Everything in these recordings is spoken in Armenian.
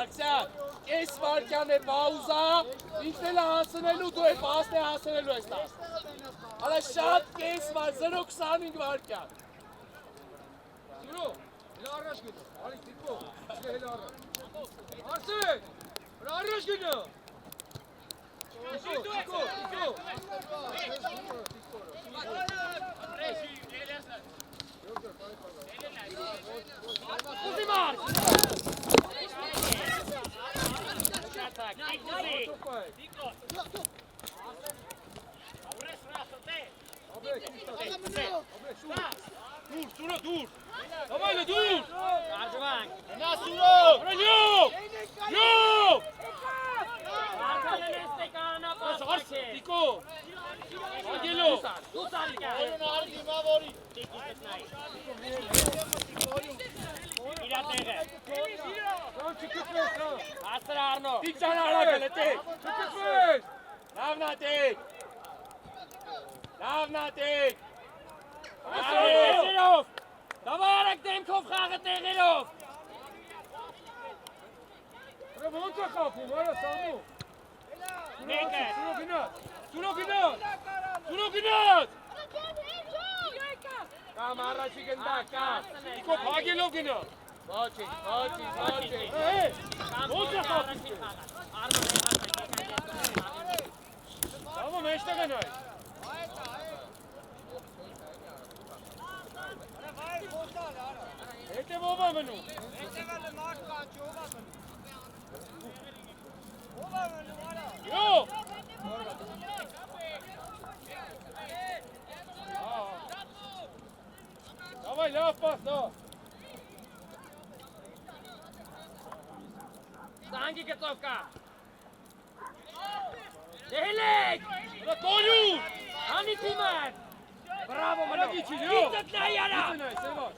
Ակցիան, կես վարկյան է պաուզա, ինքն էլ հասնելու, դու է պասն է հասնելու ես տաս։ Հալա շատ կես վար, 0-25 վարկյան։ Սիրո, հելա առաջ գնա, Ալիկ դիկո, հելա առաջ։ Արսեն, հելա առաջ գնա։ Դիկո։ Ուզի մարդ։ Դուր։ Давай, դուր։ Արժվանք։ Նա սուրով։ Յոպ։ Արգալեն ես տեկանա պասակե։ Դիկո։ Ագելո։ Դուս արիկա։ Արգի մավորի։ Տիկիտես նայ։ Իրա տեղը։ Ան չկծվես, հա։ Հասրա Արնո։ Դիքցան արագել է տեք։ Չկծվես։ Լավնա տեք։ Լավնա տեք։ Տեսերով։ Դավա արեք դեմքով խաղը տեղերով։ Հրա ոնց է խաղում, արա Սամու։ Մեկը։ Սուրո գնա։ Կամ առաջի գնդակ, կամ։ Դիկո փագելով գնա։ Ոչինչ։ Ոնց է խաղում։ Արնո Սամու մեջտեղ է նայ։ Հետևով է մնում։ Յոպ։ Давай, լավ պաս, դա։ Սանգի գծով կա։ Դեհելեք։ Դա կորյու։ Հանի թիմար։ Բրավո Արա մնո։ գիչի, յոպ։ Գիծըտ նայ արա։ Գիծը նայ,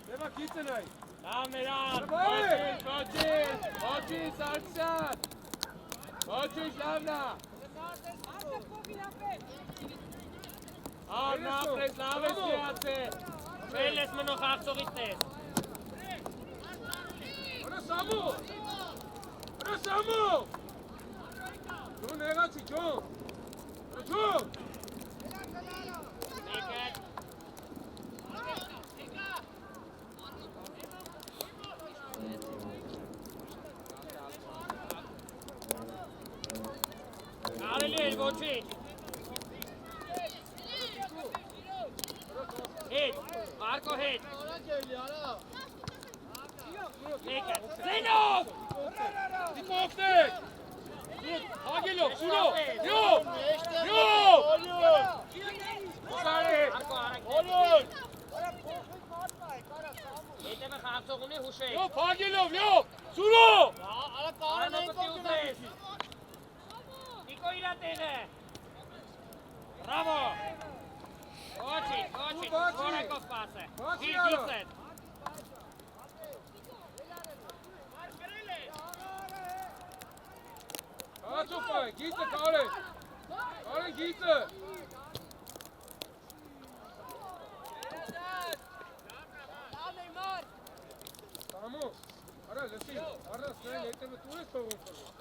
Սևա գիծը նայ։ Լավ նրան։ Ոչինչ, Արկսյան։ Ոչինչ, լավնա։ Արնա ապրես, լավ ես միացել։ Չել ես մնո խաղցողից տես։ Արա Սամու։ Դու նեղացի, ջոն։ Ջոն։ Մեկը։ Կարելի էր ոչինչ։ Հետ, Մարկո հետ։ Մեկը, Զենով։ Դիկո օգնեք։ Ագելով, Սուրո։ Յոպ։ Մարկո արեք։ Հետևը խաղցող ունի հուշեք։ Յոպ, ագելով, յոպ։ Սուրո։ Արնո պտի ուզես։ Նիկո իրա տեղը։ Բրավո։ Ոչինչ, որակով պասը։ Գիծըտ։ Ացոպայ, գիծը կարեն։ Կարեն գիծը։ Սամու, արա լսի, առած նայել հետևը տու ես թողում խլում։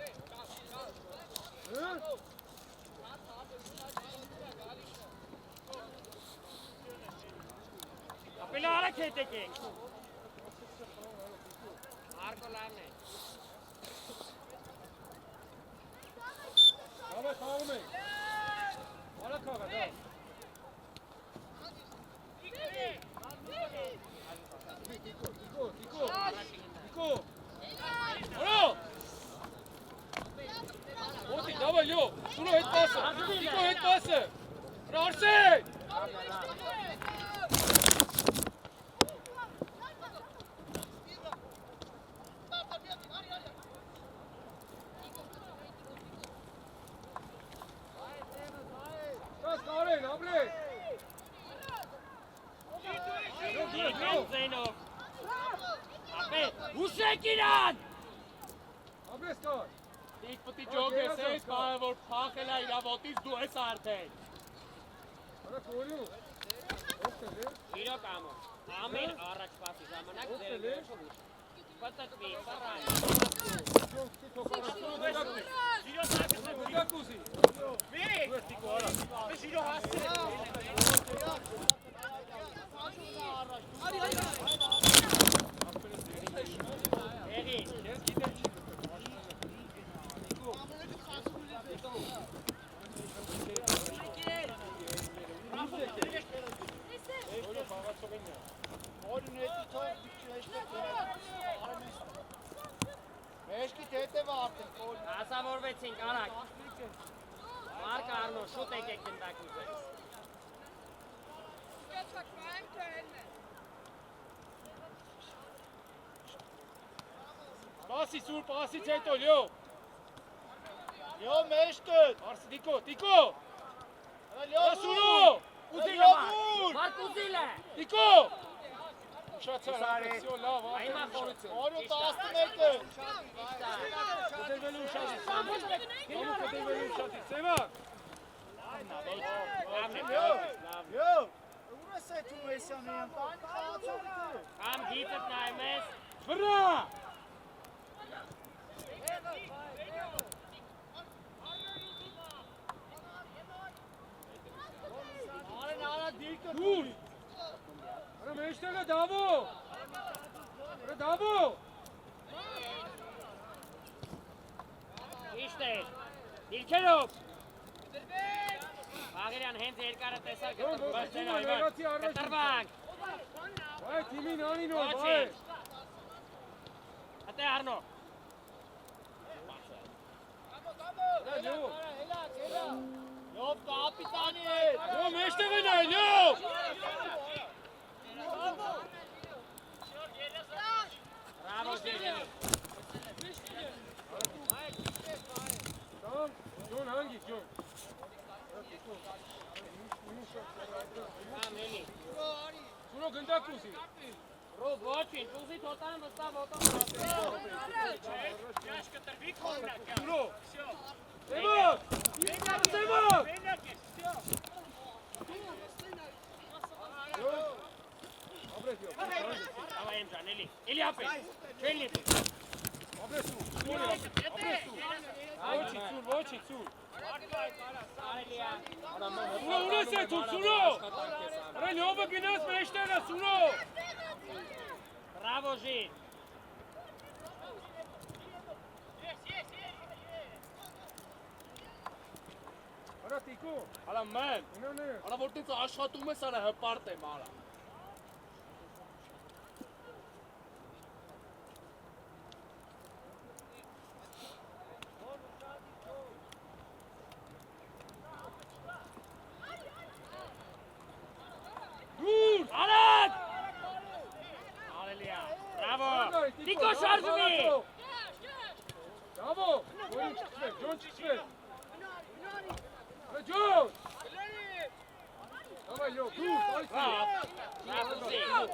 Ապելա արեք հետ եկեք։ Մարկո լավն է։ Հավը խաղում ենք։ Արա խաղա, դա։ Դիկո։ Արա։ Ոտի, դավայ, յոպ, Սուրո հետ պասը, Դիկո հետ պասը։ Արա Արսեն։ Կարեն, ապրեք։ Եկեն Զենով։ Ապե, հուշեք իրան։ Ապրես կար։ Դիք պտի ջոգես ես, բանը որ պախել է իրա ոտից դու ես արդեն։ Արա կորյու։ Ովքեր է։ Իրոք ամո։ Ամեն առաջ պասի ժամանակ ձեր ներշով ուշ։ Պատտվի, բառան։ Գնդակուսի։ Ուստիկո արա։ Երի։ Ասավորվեցինք, արագ։ Մարկը Արնո, շուտ եկեք գնդակուզը։ Պասի սուր, պասից հետո, լյո։ Լյո մեջտը։ Արսի տիկո։ Լյո Սուրո։ Ուզիլը Մարկ ուզիլը։ Տիկո։ Ուշացար, ապեքսիոն լավ, Այմա ուշացար։ Օրը 11-ը։ Կդերվելու ուշացի, կդերվելու ուշացի, սեմա։ Լյո։ Ուրես է դու Մեսյանը յամպան խաղացողը։ Կամ գիծդ նայում ես։ Վրա։ Արա դիրքը Դուր։ Արա մեջտեղը դավո։ Արա դավո։ Իշտ է։ Դիրքերով։ Բաղիրյան հենց երկարը տեսար կտրվանք։ Կտրվանք։ Վայ, թիմին անինով, վայ։ Ոչինչ։ Հատե Արնո։ Լյո։ Լյո կապիտանի է։ Լյո, մեջտեղը նայ, լյո։ Բրավո Ջերեմի։ Tamam, John hangi John? Կամ էլի։ Սուրո գնդակուսի։ Ռոզ ոչինչ, ուզի թոտան վստահ ոտով։ Սուրո։ Սեմոտ։ Սեմոտ։ Ապրես յո։ Ava եմ ջան, էլի։ Էլի ապել։ Չեն լիպի։ Ապրես ու։ Ոչի սուր։ Արելի է։ Սուրո ունես է դու Սուրո։ Արա լյովը գնաց մեջտեղը Սուրո։ Բրավո Ժին։ Արա տիկո։ Արա մեն, Ինանե։ արա որտենց աշխատում ես, արա հպարտ եմ, արա։ Դուր։ Արագ։ Արելի է։ Բրավո։ Տիկո շարժումի։ Bravo! John çıksın, John çıksın. John! Tamam yok, dur, Բրավո Ժին։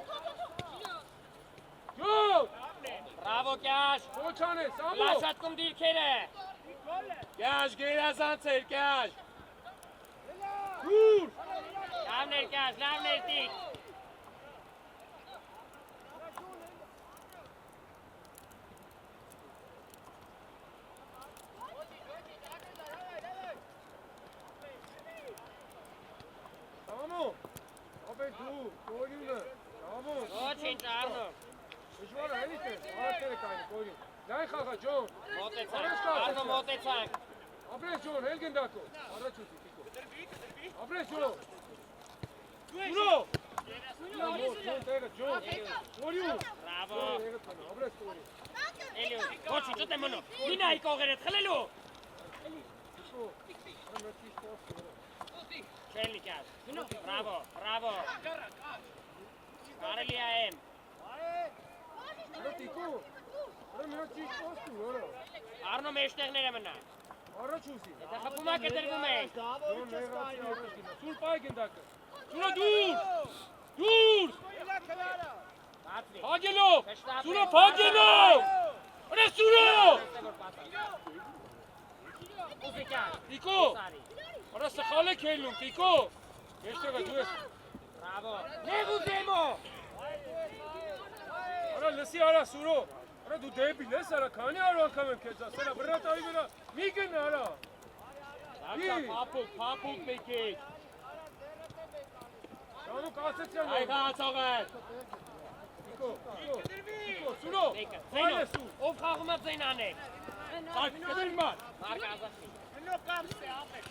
John! Բրավո Կյաշ։ John çane, Samo! Լաշատկում դիրքերը։ Կյաշ, գերազանցեր, կյաշ։ Dur! Լավներ Կյաշ, լավներ տիկ։ Samo! Abi dur, koyunu. Samo! Ոչինչ Արնո։ Dışvara helite, ağaçları kayını koyun. Lan kaka John. Մոտեցանք։ Արնո մոտեցանք։ Abres John, Helgen Dako. Araç uti, Tiko. Abres John. Uro! John, tega, John. Koyun. Բրավո։ Abres koyun. Էլի։ Ոչինչ ուտեմ մնո։ Դինայի կողերդ խլելու։ Tiko. Hem etkiş postu. Չելի Կյաշ։ Բրավո, բրավո։ Կարելի է եմ։ Ara Tiko. Ara etkiş postu, ora. Արնո մեջտեղները մնա։ Araç uti. Դա խփում է կտրվում է։ John nereye Sul Paygin Dako. Sura dur! Dur! Բացվի։ Pagelo! Sura Pagelo! Ara Sura! Ուզի Կյաշ։ Tiko! Սարի։ Ara sıkhale kelun, Tiko! Geçte gaçues. Բրավո։ Նեղու դեմո։ Ara lisi ara Suro. Արա դու դեպիլ ես, արա քանի արու անգամ եմ քեզ ասել, վրա տարի վրա մի գնա արա։ Փափուկ մի քիչ։ Շանուկ ասեցյան։ Այ խաղացողը։ Տիկո, Սուրո։ Զենո, ով խաղում է Զենանեն։ Սարք, կդրի մար։ Մարկ ազատի։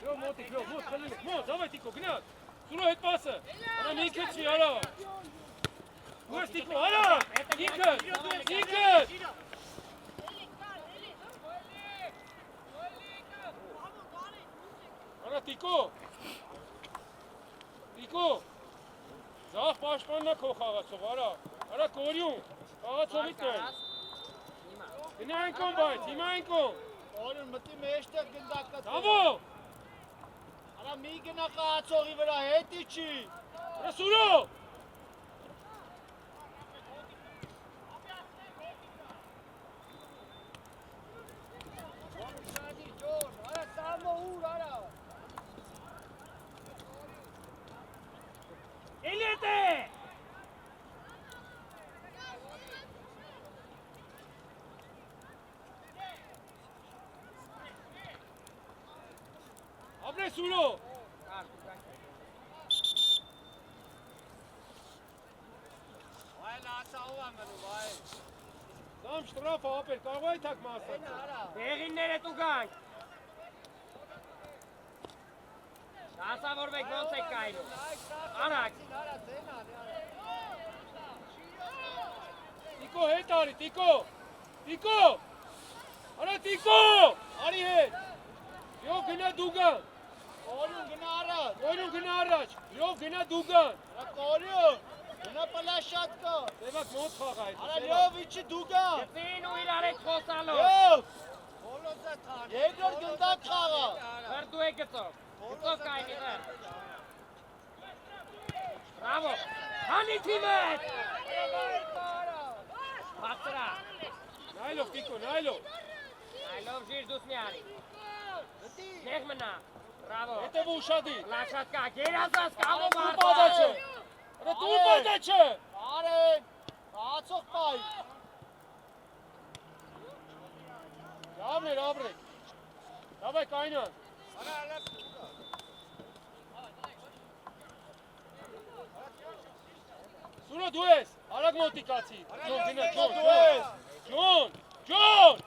Լո մոտիկ, լո, մոտ, խլել եք, մոտ, ավայ Տիկո, գնաց։ Սուրո հետ պասը։ Արա մի քիչ չի, արա։ Դու ես Տիկո, արա։ Ինքդ։ Արա Տիկո։ Ձախ պաշտպաննա քո խաղացող, արա կորյուն, խաղացողի տեն։ Գնա այնքոն բայց, հիմա այնքոն։ Օրին մտի մեջտեղ գնդակը։ Դավո։ Արա մի գնա խաղացողի վրա, հետի չի։ Արա Սուրո։ Արա սամո ուր, արա։ Էլիետե։ Ապրե Սուրո։ Այլ ասաով եմ գնում, այլ։ Դամ շտրաֆը ապեր, կարող է թակ մասած։ Դեղինները դու գանք։ Դասավորվեք ոնց եք կայնում։ Արագ։ Տիկո հետ արի, Տիկո։ Արա Տիկո, արի հետ։ Յով գնա դուգան։ Կորյուն գնա առաջ։ Կորյուն գնա առաջ, յով գնա դուգան։ Արա կորյուն, գնա պլաշատ կա։ Դևակ մոտ խաղա այդ։ Արա լյով իչի դուգա։ Գծին ու իրար եք խոսալով։ Լյով։ Երկրորդ գնդակ խաղա։ Հրդու եք գծով։ Գծով կայնի վեր։ Բրավո։ Հանի թիմետ։ Բացրա։ Նայլով, Տիկո, նայլով։ Այլով ժիր դուս մի արի։ Նեղ մնա։ Բրավո։ Հետևը ուշադիր։ Լաշատ կա, գերազաս կամով Դու արդա։ բադա չէ։ Արա դու բադա չէ։ Արեն, խաղացող պայ։ Լավներ, ապրեք։ Դավայ կայնան։ Սուրո դու ես, արագ մոտիկացի։ Ջոն, գնա, Ջոն։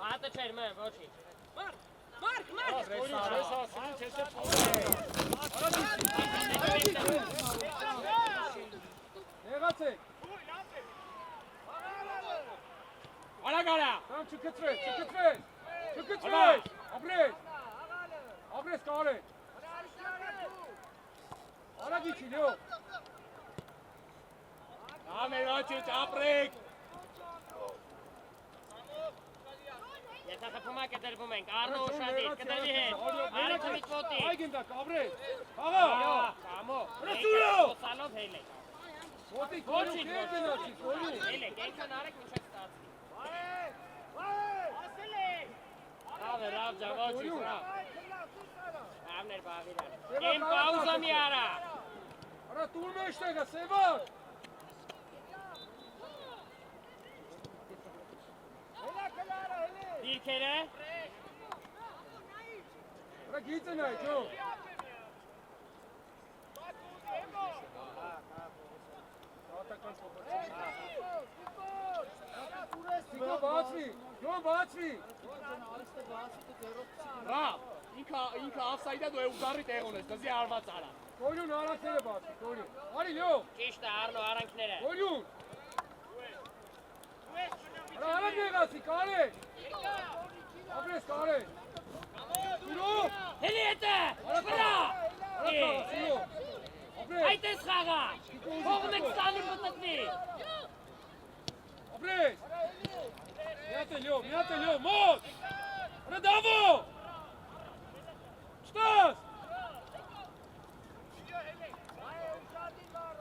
Հատը չեր մեն, ոչինչ։ Կորյուն, չես ասում, չես է փոլ։ Նեղացեք։ Արագ արա։ Կամ չկծվես։ Ապրես կարեք։ Արագ իչի, լյով։ Ամեն ոչինչ ապրեք։ Եթե խփում ա կտրվում ենք, առնու ուշադիր, կտրվի հետ, արիքը միտվոտի։ Այ գնդակ, ապրես։ Խաղա։ Կամո, Սուրո։ խոսալով հել եք։ Մոտիկ, կորյուն, կեր գնացի, կորյուն։ Հել եք, ենքան արեք մինչև ստացվի։ Լավ, ջավոչի, սրավ։ Լավներ բաղիրար։ Եմ պաուզա մի արա։ Արա տուր մեջտեղը, Սևակ։ Դիրքերը։ Արա գիծը նայ, Ջոն։ Տիկո բացվի, Ջոն բացվի։ Ռա, ինքը ավսայդա դու է ուզարի տեղ ունես, դզի արված արա։ Կորյուն արանքները բացվի, կորյուն։ Արի լյով, Ճիշտ է, առնու արանքները։ կորյուն։ Արա արագ նեղացի, կարեք։ Ապրես, կարեք։ Սուրո, Հելի հետը, վրա։ Սուրո, ապրես, Այդ ես խաղա, հողում եք ստանի պտտվի։ ապրես։ Միատ է լյով, մոտ։ Արա դավո։ Չտաս։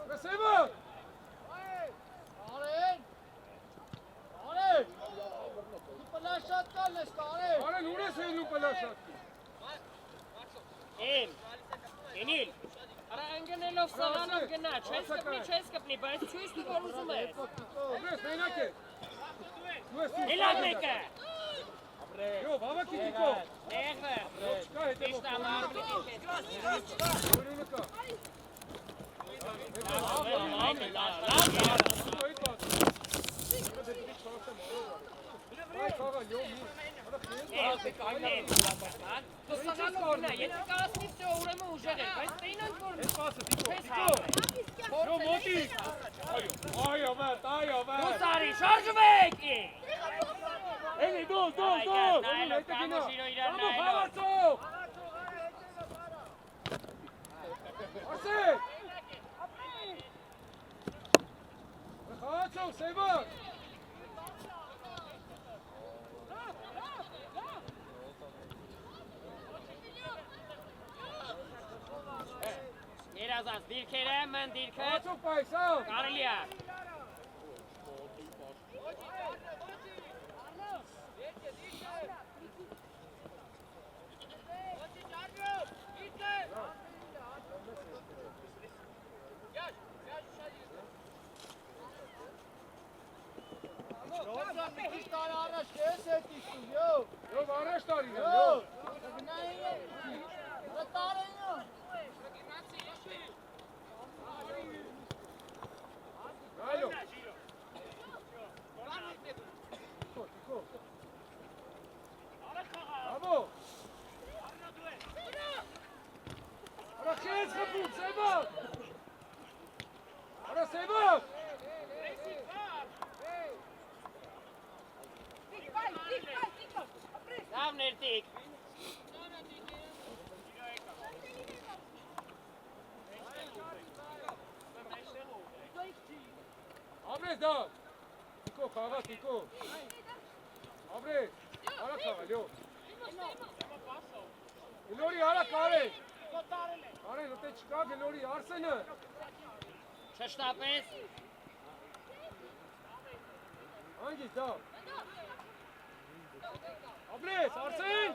Արա Սևակ։ Արեն, դու պլաշատ կան ես կարեն։ Արեն ուր ես հելնում պլաշատքի։ Եմ, Ենիլ, արա ընգնելով սաղանով գնա, չես կպնի, բայց չույս դու որ ուզում ես։ Ապրես, մենակ է։ Հելան մեկը։ Յո, բավակի Տիկո։ Նեղվը։ Չկա հետևով։ Ճիշտ ամառ մի Օրինուկա։ Այ խաղա լյոմի։ Եթե կասնից թե ուրեմն ուժեղ էր, բայց տեինանք որ Այս պասը Տիկո։ Յո, մոտի։ Այո, վատ։ դուս արի, շարժվեք։ Էլի դու։ Նայելով կամոշիրո իրար նայելով։ Խաղացող։ Արսեն։ Խաղացող, Սևակ։ Երազած դիրքերը, մն դիրքը, Խաղացող պայս, ավ։ կարելի է։ Ռոզան մի քիչ տար առաջ քեզ հետ իշտու, յո։ Յո, վարաշ տարին, Յո։ յո։ Դա տարեն յո։ Այո։ Տիկո։ Աբո։ Արա քեզ խփում, Սևակ։ Արա Սևակ։ Լավ ներտիկ։ Աբրես դա։ Տիկո խաղա, Տիկո։ Աբրես, արա խաղա, լյո։ Գլորի արա կարե։ Կարեն, ուտե չկա գլորի, Արսենը։ Չշտապես։ Անգիս դա։ Աբրես, Արսեն։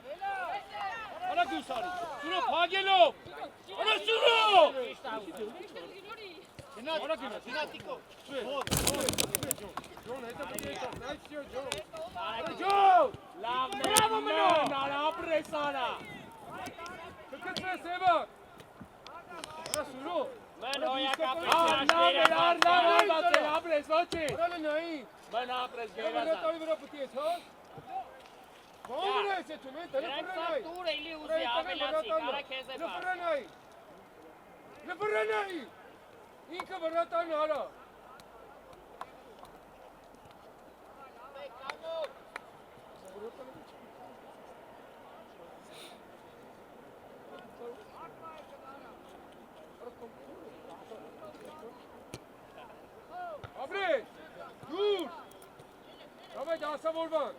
Արա դուս արի։ Սուրո փագելով։ Արա Սուրո։ Գնա Տիկո։ Ջոն, հետո պետք է եկա։ Նայցիո Ջոն։ Ջոն։ Լավն է։ Բրավո մնո։ Արա աբրես արա։ Կկծվե Սևակ։ Արա Սուրո։ Մն հոյակապի աբրես, ոչի։ Արա նայի։ Մն ապրես Գերազան գերազան։ վրա պետք է հա։ Ո՞ր ես էդ ու դե Դրանք սա տուր էլի ուզի ավելացի, կարա քեզ է պար։ Լպրանայի։ Ինքը վրատան արա։ Աբրես, դուր։ Давай դասավորվան։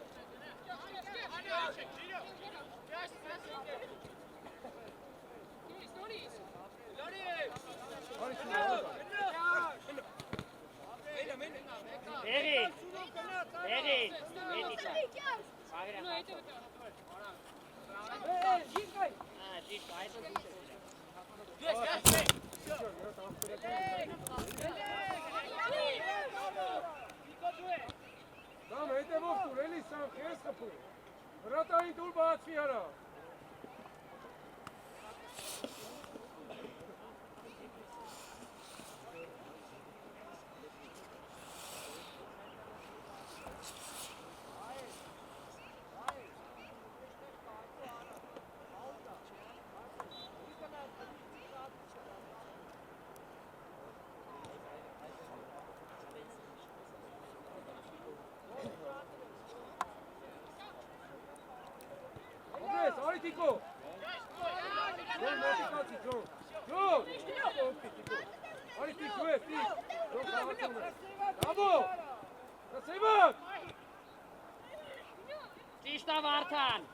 Բերի, էդի չա։ Ճիշտ, այդ է Դամ հետևով տուր, էլի սամ քեզ խփում։ Վրատային տուր բացվի արա։ Արի Տիկո։ Ջոն մոտիկացի Ջոն։ Ջոն։ Արի Տիկո է, Տիկ։ Ջոն խաղացում է։ Աբո։ Սևակ։ Ճիշտ է Վարդան։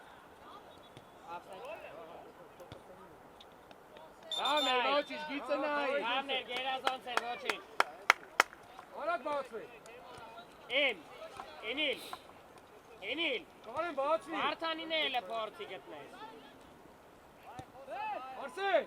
Լավն էր, ոչինչ, գիծը նայի։ Լավն էր, գերազանց էր, ոչինչ։ Արագ բացվի։ Էնիլ։ Կարեն բացվի։ Վարդանին էլ է փորձի գտնես։ Արսեն։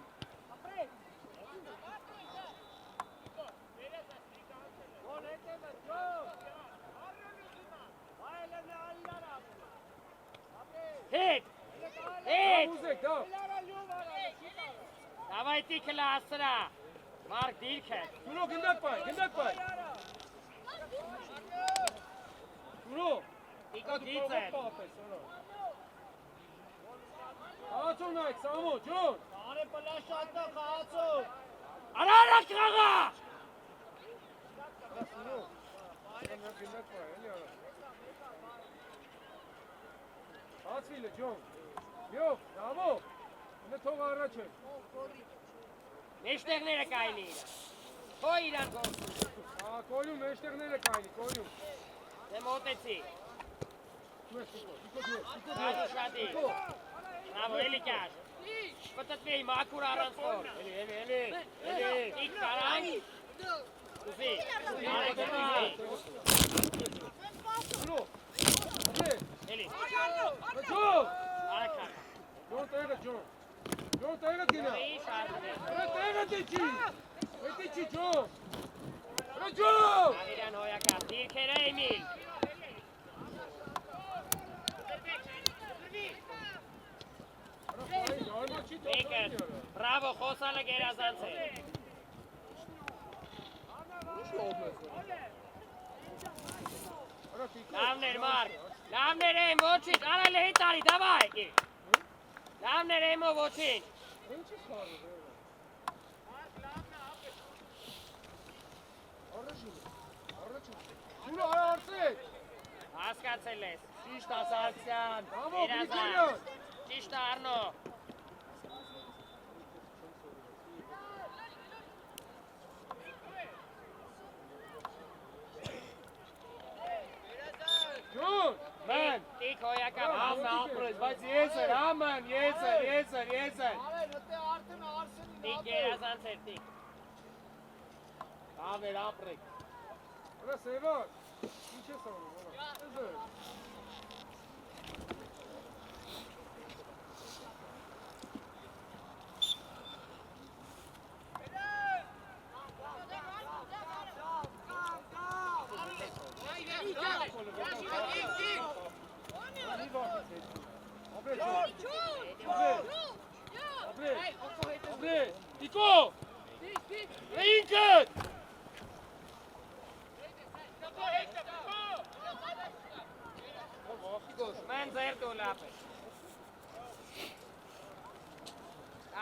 Davay tikla asra. Mark dirke. Suro gındak bay. Suro. Tiko gitsen. Ağaço Nike, Samo, John. Անը պլաշատը խաղացող։ Arara kraga. Suro. Gındak bay. Eli ara. Ağaç bile John. Yok, Samo. Ne tog araç. Meşteknere kayni. Koy ilan korsun. Aa, koyun meşteknere kayni, koyun. Ne moteci. Tiko. Hadi şadi. Bravo Elikaş. Patat bey makur aranspor. Eli. İlk karan. Kufi. Suro. Hadi. Eli. John. Araka. John tega John. John tega dina. İyi şarkı. Tega tici. Tici John. John. Aviran hoyaka. Dirkere Emil. Meker. Bravo Khosala Gerazanse. Lavner Mark. Lavner Vocin. Ara lehitari davay. Lavner Vocin. Suro artık. Հասկացել ես։ Ճիշտ ասացյան։ Bravo, Grigoryan. Ճիշտ է Արնո։ John. Mən Տիկ հոյակա Ամն ապրես, բայց ես եմ։ Արեն, դե արդեն Արսենին Տիկ երազանց էր տիկ։ Ամեր ապրեք։ Ara Sevar. İçe savunma. Hızlı. Abre. Tiko. Inket. Mən ձեր դոլապ է։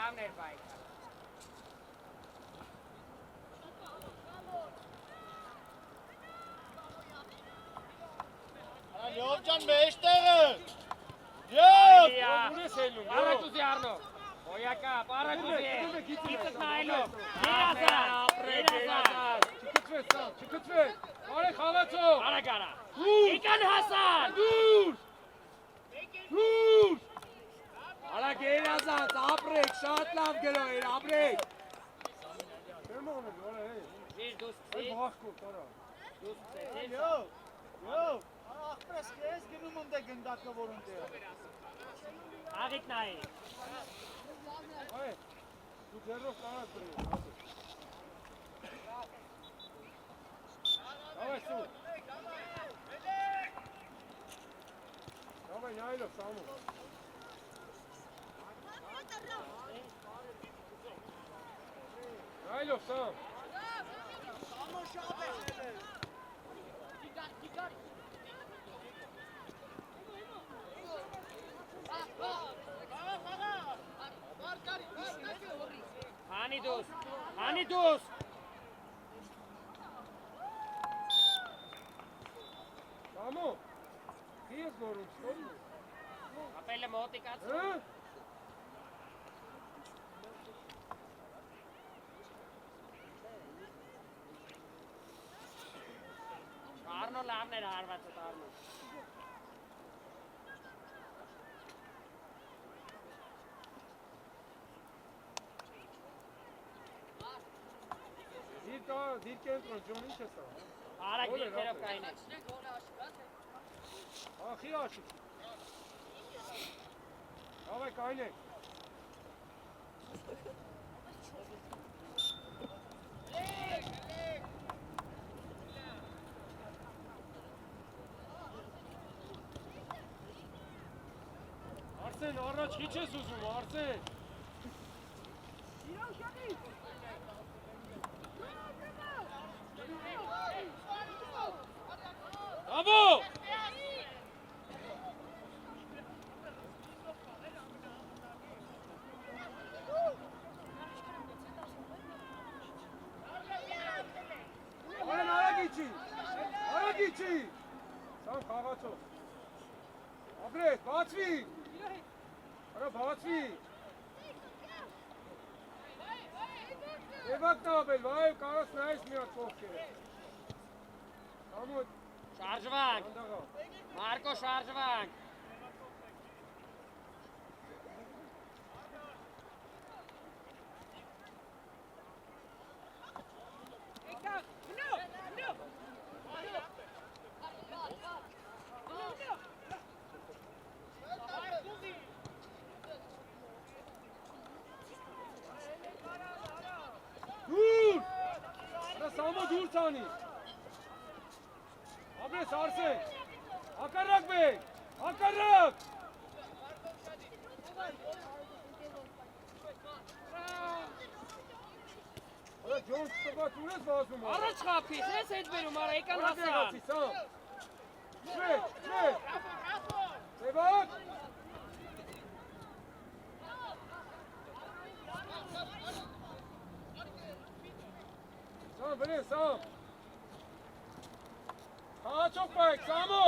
Ամներ բայք։ Արեն Լովջան մեջտեղը։ Եվ։ Buraya senin. Արակուզի Արնո։ Հոյակա, արակուզի։ Գիտես նայելով։ Երազան։ Çıkıtver. Are Khalaço. Արագարա։ Dur. Իկան Հասան։ Dur. Dur. Արա գերազանց, ապրեք, շատ լավ գնո էր, ապրեք։ Ferma onu. Ara hey. Իր դուս Ay bak kurt ara. Եվ։ Ախպրես կես գնում ընդ է գնդակը որ ընդ է։ Աղիք նայի։ Ay. Bu cerroh kanat duruyor. Давай, Су. Давай, Яйлов, Саму. Яйлов, Сам. Հանի դուս։ Samu. Քիես գորում, ստորի։ Ապելը մոտիկացու։ Հա? Արնո լավներ հարված է Արնո։ Դիր կենտրոն, Ջոն ինչ ես ա։ Արագ դիրքերով կային է։ Ախի աշիք։ Davay, kaynek. Arsen, araç hiç es uzun, Arsen. Սամ խաղացող։ Ապրես, բացվի։ Արա բացվի։ Եվակն ապել, վայ, կարաս նայես մի հատ կողքերը։ Համոտ։ Շարժվանք։ Մարկո շարժվանք։ Դուր։ Արա Սամո դուր ցանի։ Ապրես Արսեն։ Հակառակ բեք։ Հակառակ։ Արա ջոն ստված ունես վազում։ Առաջ խափից, ես հետ բերում, արա եկան հասան։ Շվետ, շվետ։ Սևակ։ Սամ, բրեն, Սամ։ Խաղաչող պայք, Սամո։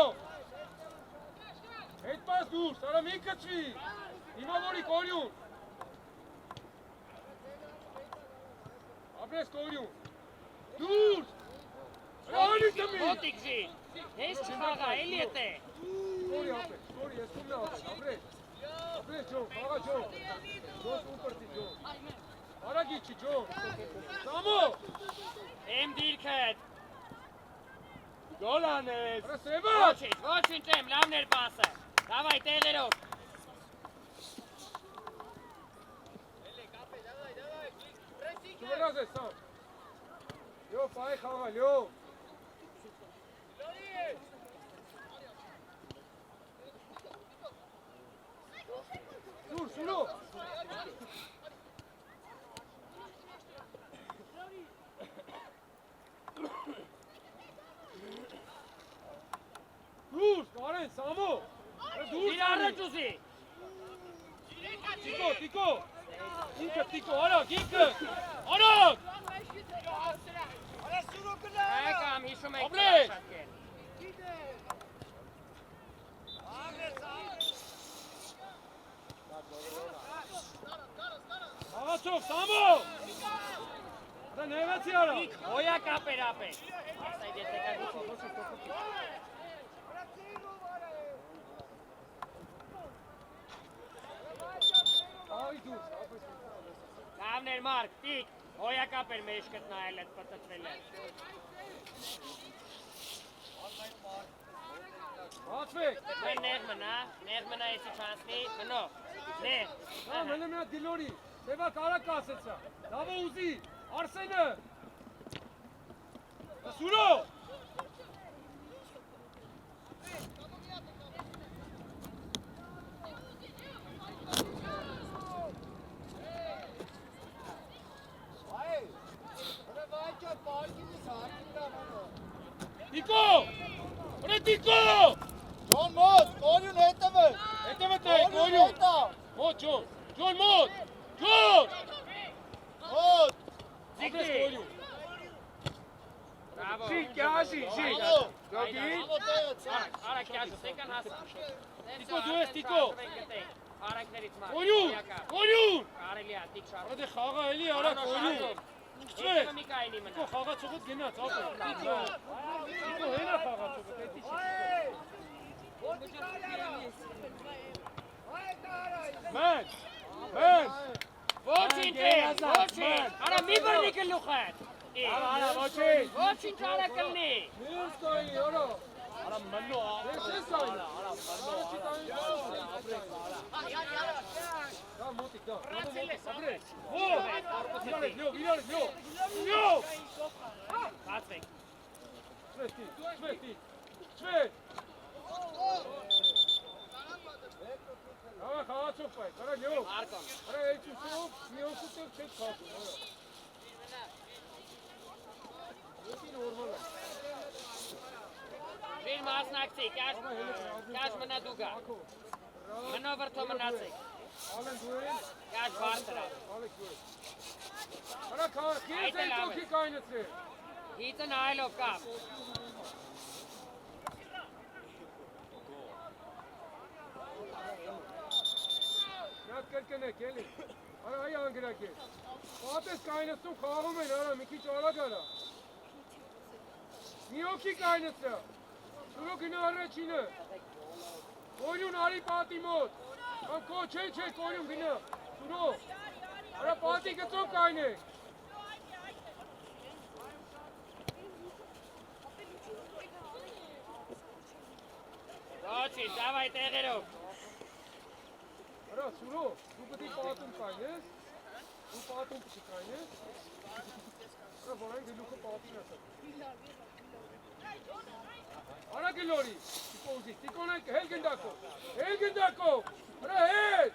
Հետ պաս դուրս, արա մի կծվի։ Հիմա որի կորյուն։ Ապրես կորյուն։ Դուրս։ Անի տմի։ Մոտիկ ջի։ Ես չխաղա, էլի ետ է։ Կորի ապրես, կորի, ես կումն է ապրես, ապրես։ Ապրես ջոն, խաղա ջոն։ Ջոն ուպրտի ջոն։ Արագի չի ջոն։ Սամո։ Եմ դիրքդ։ Գոլ անես։ Արա Սևակ։ Ոչինչ եմ, լավն էր պասը։ Դավայ, տեղերով։ Չվրազ ես Սամ։ Լյով, պայ խաղա, լյով։ Սուր, սուրով։ Դուրս, կարեն, Սամո։ Դուրս Իր առաջ ուզի։ Տիկո, տիկո։ Ինքը, տիկո, արագ, ինքը։ Արագ։ Եկամ, հիշում եք Ապրես։ շատկել։ Խաղացող, Սամո։ Դա նևեցի արա։ Հոյա կապեր ապեր։ Ասայդ ես եկագուցի ոչի տոքուպի։ Ահի դուրս, ապրես։ Լավն էր Մարկ, տիկ, հոյա կապեր մեջ գտնայել էդ պտտվել է։ Հացվեք։ Մեն նեղ մնա եսի չանսնի, մնո, նեղ։ Հա, մենը մի հատ դիլորի։ Սևակ արագ կասեցա։ Դավո ուզի, Արսենը։ Սուրո։ Տիկո։ Ուրա տիկո։ Ջոն մոտ, կորյուն հետևը։ Հետևը տայ, կորյուն։ Մոտ ջոն, ջոն մոտ, ջոն։ Մոտ։ Ապրես կորյուն։ Բրավո։ Շի, կյաշի, շի։ Գոգի։ Արա կյաշս, եկան հասա։ Տիկո, դու ես տիկո։ Արակներից Մարկ։ Կորյուն, կորյուն։ Կարելի է, տիկ շարժ։ Ադե խաղա էլի արա կորյուն։ Չվե։ Եկը մի կայնի մնա։ Տիկո խաղացողդ գնաց, ապր։ Տիկո։ Տիկո հենա խաղացողդ, հետի չի։ Մեն, մեն։ Ոչինչ է, ոչինչ։ Արա մի բրնի կլուխ է։ Արա, ոչինչ։ Ոչինչ արա կլնի։ Մյուս կայնի, արա։ Արա մնո, Ես ես կայնի։ արա մնո, Դա մոտիկ, դա մոտիկ, ապրես։ Ո՛վ, իրար լյով, լյով։ Բացվեք։ Չվետի, չվետի, չվետ։ Ահա խաղացող պայք, արա լյով։ Արկոն։ Արա երկուսով, միոնսուտ էլ չեք խաղում, արա։ Ետի նորմալ է։ Վին մասնակցի, կաշ մնա դուգա։ Մնո վրթո մնացեք։ Ալեն դու են, Կաշ բարձրա։ ալեք դու են։ Արա քիես են կողքի կայնեցրել։ Հիցը նայելով կապ։ Շատ կրկնեք, էլի։ Արա այ անգրակ է։ Պատես կայնստում խաղում են, արա, մի քիչ արագ արա։ Մի օքի կայնստա։ Սուրո գնա առաջինը։ Կորյուն արի պատի մոտ։ Կամ քո չէ, կորյուն գնա։ Սուրո։ Արա պատի գծով կայնեք։ Ոչինչ, давай տեղերով։ Արա, Սուրո, դու պետք է պատում կայնես։ Դու պատում պետք է կայնես։ Արա, որայն գլուխը պատին ասա։ Արա գլորի, Տիկո ուզի, Տիկոն հել գնդակով, արա հետ։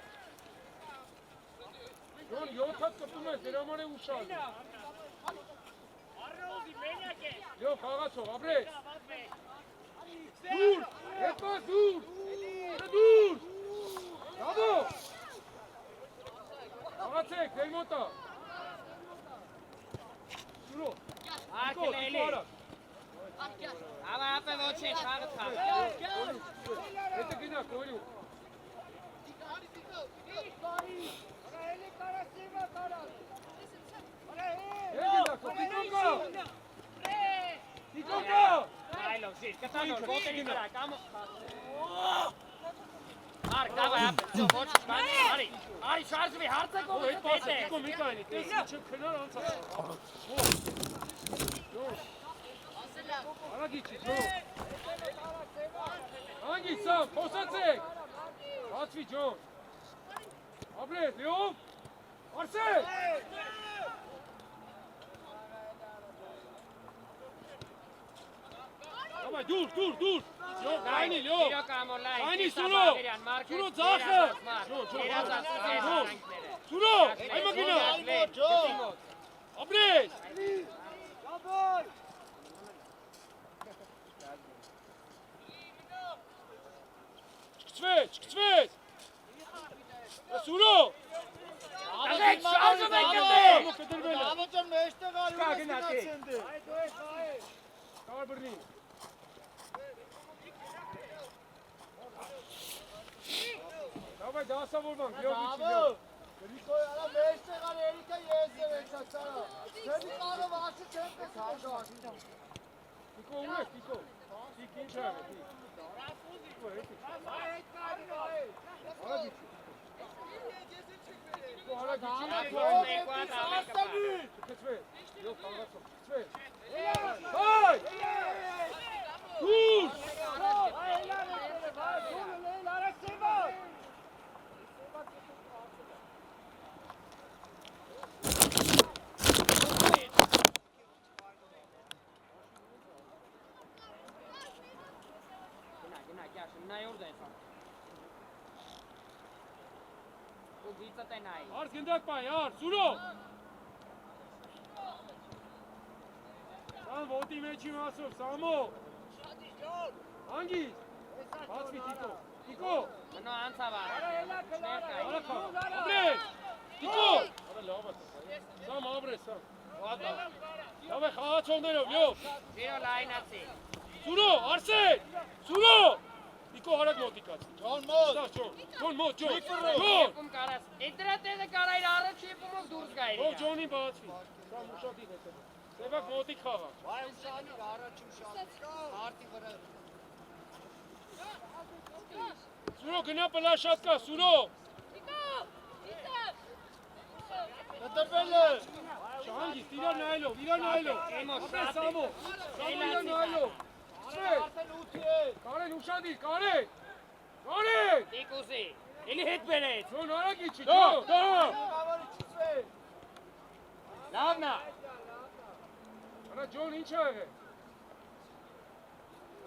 Յոն, 7-հատ կպտում ես, դեր համար է ուշալ։ Առնոզի, մենյակ է։ Յո, խաղացող, ապրես։ Դուր, հետպաս դուր, դուր, դավո։ Խաղացեք, դեր մոտա։ Սուրո, Տիկո արա։ Ավա ապե ոչինչ, խաղը թաղ։ Հետը գնա, կորյու։ Տիկո կա։ Այլով, շիր, կտանոր, ոտերի վրա, կամ… Արկ, դավայ ապե, ոչինչ, արի, շարժվի, հարցը կողը պետ է։ Տիկո մի կայնի, տես իչև քնար անցա։ Արագիչի, ջոն։ Անգի սամ, խոսացեք։ Հացվի, ջոն։ Ապրես, լիով։ Արսել։ Давай, դուր։ Կայնի, լիով։ Կայնի, Սուրո։ Սուրո, ձախը։ Սուրո, այ մագինա։ Ապրես։ Չկծվեց։ Սուրո։ Շարժում եք կտե։ Ավոճան մեջտեղ արյուն ես գնացեն դե։ Կար բրնի։ Դավայ դասավորման, գյով իչի գյով։ Գրիքոյ արա մեջտեղ ար երիկա ես եմ էքսացարա։ Ձենի կարով ասի չեմ պես հաշար։ Տիկո ու ես, Տիկո։ Տիկ ինչ աղ է, Տիկ։ Տիկո հետի։ Արագիչի։ Տիկո արագիչի։ Չկծվեց, յով խաղացող, չկծվեց։ Հայ! Դուր! Արս գնդակ պայ, արս, Սուրո! Սամ ոտի մեջի մասով, Սամո! Անգից! Բացվի Տիկո! Տիկո! Մնո անցավար։ Արա խաղ, ապրես! Տիկո! Արա լավ է, Սամ ապրես, Սամ։ Լավ է խաղացողներով, լյով! Ժիրո լայնացի։ Սուրո, արսեն! Սուրո! Տիկո հարակ մոտիկացի։ Ջոն մոտ։ Ջոն մոտ, ջոն։ Եպում կարաս։ Եկ դրա տեզը կարայր առաջ եպումով դուրս գայր։ Ով ջոնին բացվի։ Սամ ուշադիր հետը։ Սևակ մոտիկ խաղա։ Վայ ուշանի առաջին շանը։ Արտի վրա։ Սուրո գնա պլաշատ կա, Սուրո։ Կտրվել է։ Շահանգիստ, իրար նայելով։ Ապրես Սամո։ Սամո իրար նայելով։ Արդեն ութի է։ Կարեն ուշադիր, Կարեն։ Տիկուսի, էլի հետ բերեց։ Ջոն արագիչի, ջոն։ Գավարի չծվե։ Լավնա։ Արա ջոն ինչ ա եղել։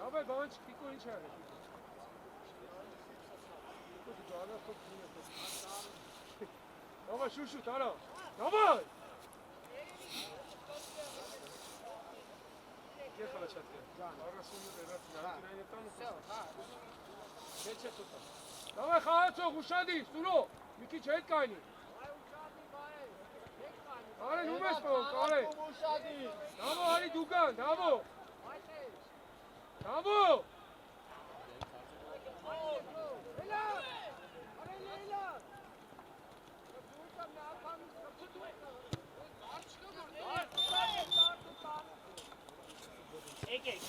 Լավ է, բան Տիկո ինչ ա եղել։ Давай, շուշուտ, արա։ Давай։ Եվ խաղաչատը։ Առասունը վերացին, արդին այն տան ու Չէ, սոտա։ Давай, խաղացող, ուշադիր, Սուրո, մի քիչ հետ կայնի։ Կարեն, ում ես պահում, Կարեն։ Դավո, արի դուգան, դավո։ Դավո։ Եկեք։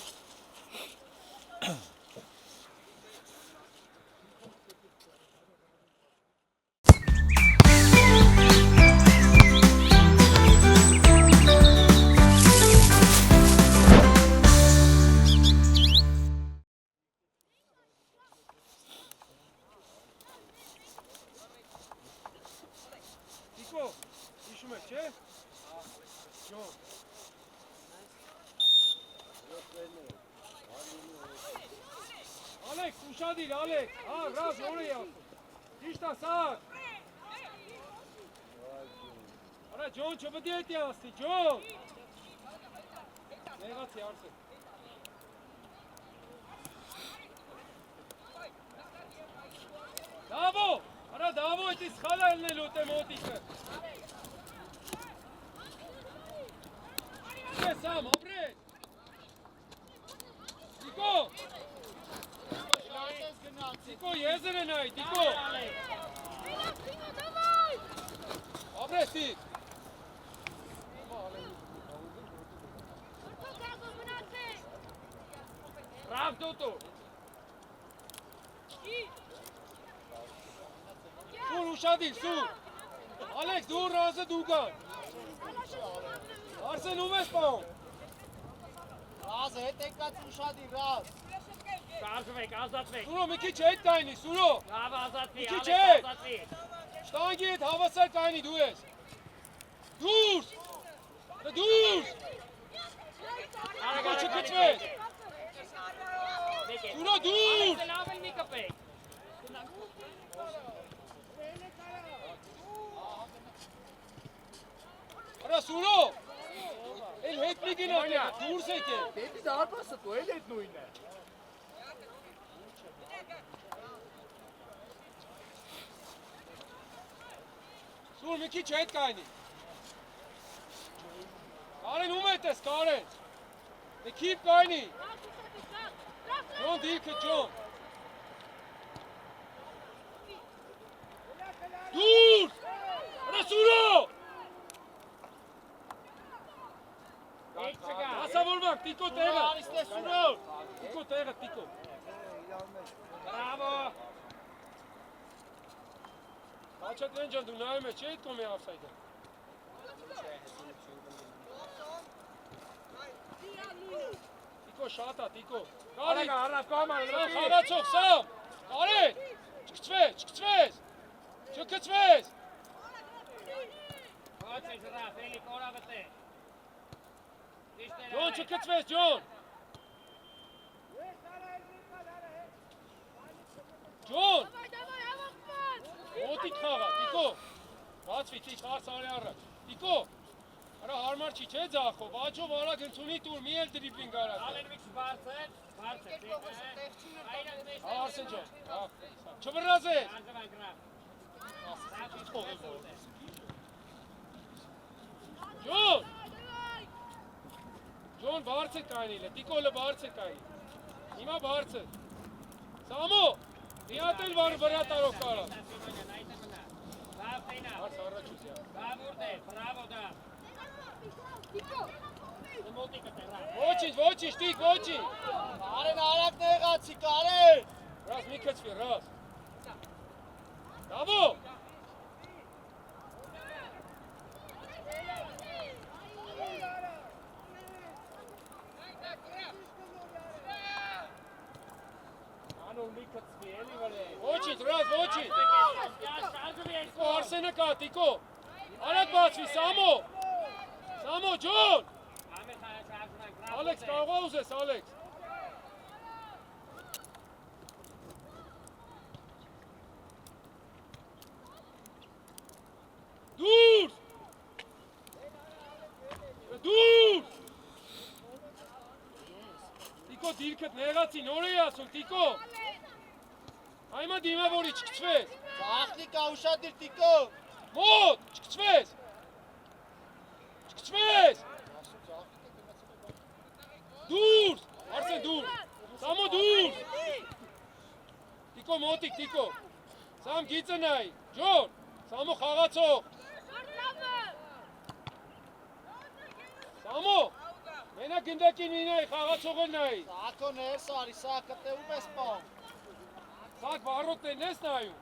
Տիկո, հիշում եք, չէ՞։ Ջոն։ Ալեքս, ուշադիր, Ալեքս, հա, ռազ, նոր էի ասում։ Ճիշտ ասար։ Արա, Ջոն, չպետք է հետի ասի, Ջոն։ Նեղացի, Արսեն։ Դավո, արա, դավո, էտի սխալա ելնելու տե մոտիկը։ Սամ, ապրես։ Տիկո։ Տիկո, եզր է նայ, Տիկո։ Ապրես, տիկ։ Ռավ դոտո։ Սուր ուշադիր, սուր։ Ալեքս, դու ռազը դու գան։ Արսեն ում ես պահում։ Ռազը հետ եկած ուշադիր, ռազ։ Կարժվեք, ազատվեք։ Սուրո, մի քիչ հետ կայնի, Սուրո։ Լավ ազատվի, Մի քիչ Ալեքս հետ։ ազատվի։ Շտանգի հետ հավասար կայնի դու ես։ Դուրս։ Դուրս։ Տիկո չկչվես։ Սուրո, դուրս։ Ալեքսը լավ էլ մի կպեք։ Արա Սուրո։ Էլ հետ մի գնա, դուրս եկե։ Դեպի դարպասը դու էլ այդ նույնն է։ Սուր մի քիչ հետ կայնի։ Կարեն ում հետ ես, Կարեն։ Էքիպ կայնի։ Ջոն դիրքը, Ջոն։ Դուրս։ Արա Սուրո։ Եկ չգա։ Ասավորվանք, Տիկո տեղը։ Արիստե Սուրո։ Տիկո տեղը, Տիկո։ Բրավո։ Հաչատրեն ջան, դու նայում ես, չէ՞ այդ կոմի ավսայդը։ Տիկո շատ է, Տիկո։ Կարի, խաղացող, Սամ։ Կարեն, չկծվես։ Չկծվես։ Ոչ է ժրավ, էլի կորավտ է։ Ջոն, չկծվես, Ջոն։ Ջոն։ Մոտիկ խաղա, Տիկո։ Բացվի, տիկ հարց արի առաջ։ Տիկո, արա հարմար չի, չէ ձախով, աչով արագ ընցունի տուր, մի էլ դրիբլինգ արած։ Ալեն միքս բարձր, Արսեն ջան, չվռազ ես։ Անջվան գրավ։ Ջոն։ Ջոն, բարձր կայնիլ է, Տիկոլը բարձր կայնի։ Հիմա բարձր։ Սամո, միատել վրա տարով կարա։ Լավ տենա։ Հարց առաջ ուզյա։ Լավ ուրդ է, բրավո դա։ Մոտիկը տերա։ Ոչինչ, Տիկ, ոչինչ։ Կարեն արագ նեղացի, Կարեն։ Ռազ մի կծվի, ռազ։ Դավո։ Ոչինչ, ռազ, ոչինչ։ Տիկո, Արսենը կա, Տիկո։ Արագ բացվի, Սամո։ Սամո, Ջոն։ Ալեքս, կարող է ուզես, Ալեքս։ Դուրս։ Դուրս։ Տիկո, դիրքդ նեղացի, նոր էի ասում, Տիկո։ Այմա դիմա որի չկծվես։ Ախնիկա ուշադիր, Տիկո։ Մոտ, չկծվես։ Չկծվես։ Դուրս, Արսեն դուրս։ Սամո դուրս։ Տիկո մոտիկ, Տիկո։ Սամ գիծը նայ։ Ջոն, Սամո խաղացող։ Սամո, Մենակ գնդակին մինայի, խաղացողը նայի։ Սակո ներս արի, սակը տևում ես պան։ Սակ վարոտներն ես նայում։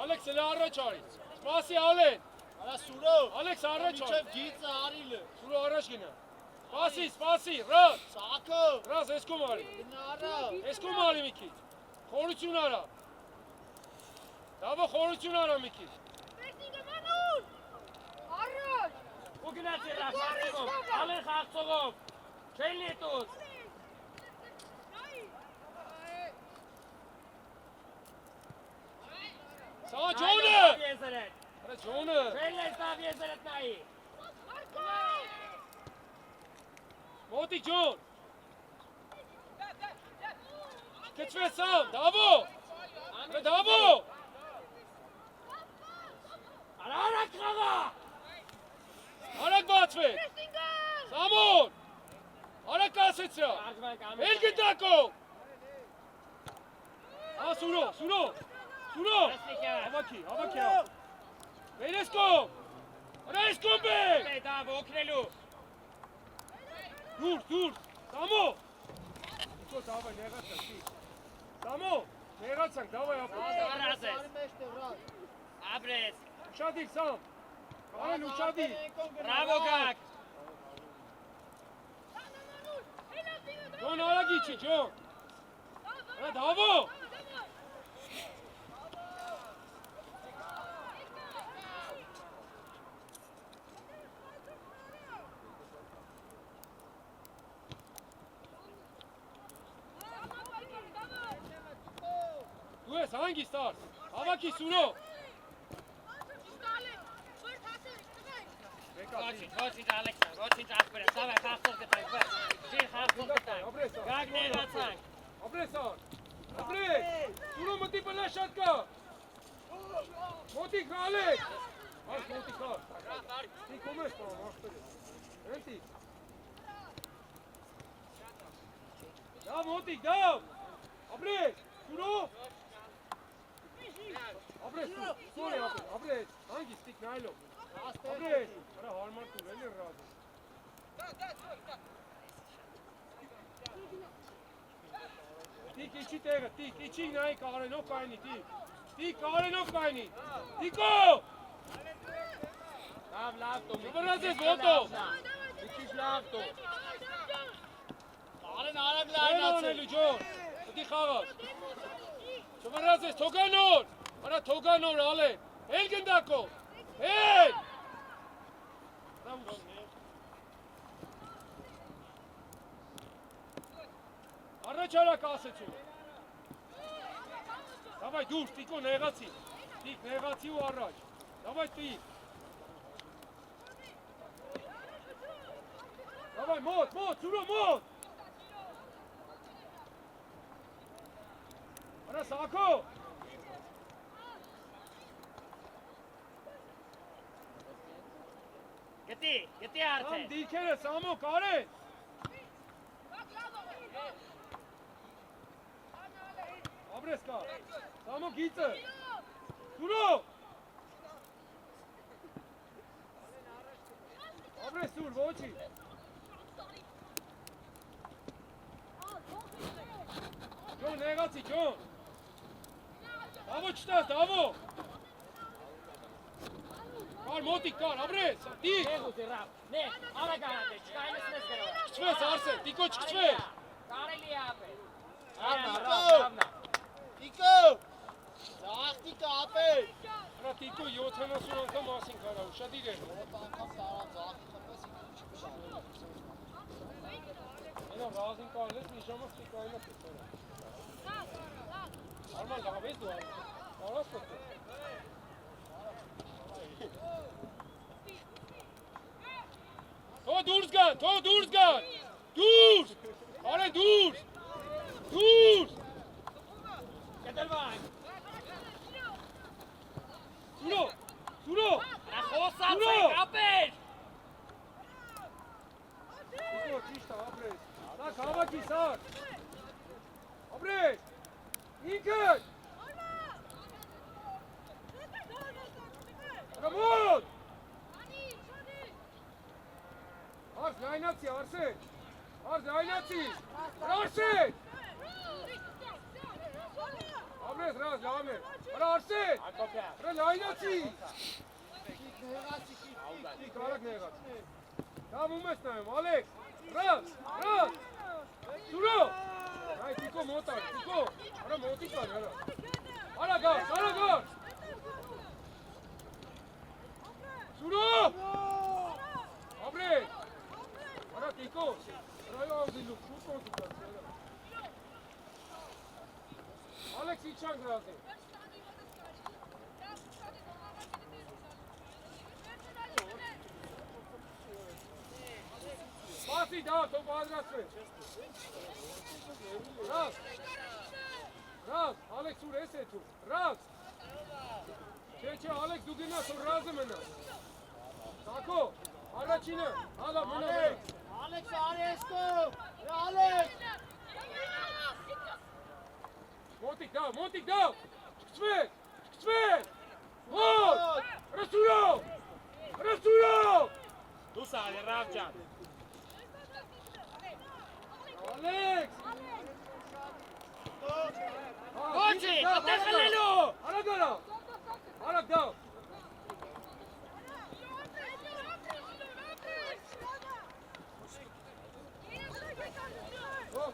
Ալեքս էլ առաջ արից։ Սպասի Ալեն։ Արա Սուրո։ Ալեքս առաջ արի։ Մինչև գիծը արիլը։ Սուրո առաջ գնա։ Սպասի, ռազ։ Սակո։ Ռազ, ես կում արի։ Գնարա։ Ես կում արի մի քիչ։ Խորություն արա։ Դավը խորություն արա մի քիչ։ Ու գնացի ռախարիգով, ամեն խաղցողով, չեն նետուց։ Սա ջոնը։ Արա ջոնը։ Չեն նետավ եզերդ նայի։ Մոտի ջոն։ Կչվես սամ, դավո։ Դավո։ Արարակ խաղա։ Արագ բացվեք։ Սամոն։ Արագ կասեցրա։ Էլ գնդակով։ Սուրո։ Հավաքի։ Մեր ես կոմ։ Արա ես կոմ բեք։ Դավ օգնելու։ Դուր, Սամո։ Իկո դավայ նեղացանք, չի։ Սամո, նեղացանք, դավայ ապրես։ Արազես։ Արի մեջ տևրան։ Աբրես։ Ուշադիր, Սամ։ Կարեն ուշադիր։ Բրավո գակ։ Ջոն արագի չի, ջոն։ Արա դավո։ Դու ես հանգիստ արդ, հավաքի Սուրո։ Ոչինչ Ալեքսան, ոչինչ ասպրես, ավե խաղցող գտանք, ջիր խաղցող գտանք, գակ նեղացանք։ Ապրես արդ, ապրես, Սուրո մտի բլա շատ կա։ Մոտիկ Ալեք։ Արդ մոտիկ արդ։ Տիկում ես պարամ, աշպեր ես։ Ենտիկ։ Դավ մոտիկ, դավ։ Ապրես, Սուրո։ Ապրես, Սուրո, ապրես, հանգիստ տիկ նայլով։ Ապրես, արա հարմար տուր, էլի ռազ։ Տիկ, իչի տեղը, տիկ, իչի նայի կարենով կայնի, տիկ։ Տիկ, կարենով կայնի։ Տիկո! Լավ տոմ։ Վրազ ես ոտով։ Մի քիչ լավ տոմ։ Արեն արագ Են լայնացել։ անելու ջոն, պտի խաղաս։ Չվրազ ես, թոգանոր, արա թոգանոր ալեն, էլ գնդակով, էլ։ Առաջ արակ ասեցու։ Դավայ դուր, տիկո նեղացի, տիկ նեղացի ու առաջ, դավայ տիկ։ Դավայ մոտ, Սուրո մոտ։ Արա Սակո։ Գտի արդեն։ Սամ դիքերը, Սամո, կարեն։ Ապրես կա, Սամո գիծը։ Սուրո։ Ապրես Սուր, ոչի։ Ջոն, նեղացի, ջոն։ Դավո չտաս, դավո։ Կար, մոտիկ կար, ապրես, դիք։ Նեղուզի ռապ, նեղ, արագ արատե, չկայնս նես գրով։ Չկչվես, Արսեն, տիկո չկչվես։ Կարելի է ապել։ Ավնա, Տիկո։ Զախտիկը ապել։ Արա տիկո 70 անգամ ասին կարա, ուշադիր էր։ Ոտ անգամ տարան զախտիկը պես Այնա ռազին կարլես, մի ժամակ տիկո այնա պիտորա։ Արման լավ ես դու արի, կարաս պտո։ Թող դուրս գան, դուրս, արեն դուրս, Կտրվանք։ Սուրո, Խոսացեք, ապեր։ Տիկո ճիշտ է, ապրես, սակ հավաքի սակ, Ինքդ։ Ռամոն։ Արս լայնացի, Արսեն։ Արս լայնացի։ Արսեն։ Ամրես ռազ, լավ է։ Արա Արսեն։ Արա լայնացի։ Կիկ արագ նեղաց։ Լավ ում ես նայում, Ալեքս։ Ռազ, ռազ։ Սուրո։ Այ Տիկո մոտ ար, Տիկո։ Արա մոտիկ ար, արա։ Արա գար, արա գար։ Սուրո։ Ամրես։ Արա Տիկո։ Ռայո ավդիլուկ, շուտ կոնսուլտացիա։ Ալեքս իչանք ռազ է։ Պասի դա, թող պատրաստվես։ Ռազ, Ռազ, Ալեքս ուր ես է դու, Ռազ։ Չէ, Ալեքս դու գնաս, որ Ռազը մնա։ Սակո, առաջինը, հալա մնա վեր։ Ալեքս արեստո, Ալեքս։ Մոտիկ դա, չկցվեք, չկցվեք։ Հոտ, Ռասուրո։ Դու սարի, Ռավ ջան։ Ալեքս։ Ոչի, այդտեղ խլելու։ Արագ արա, արագ դա։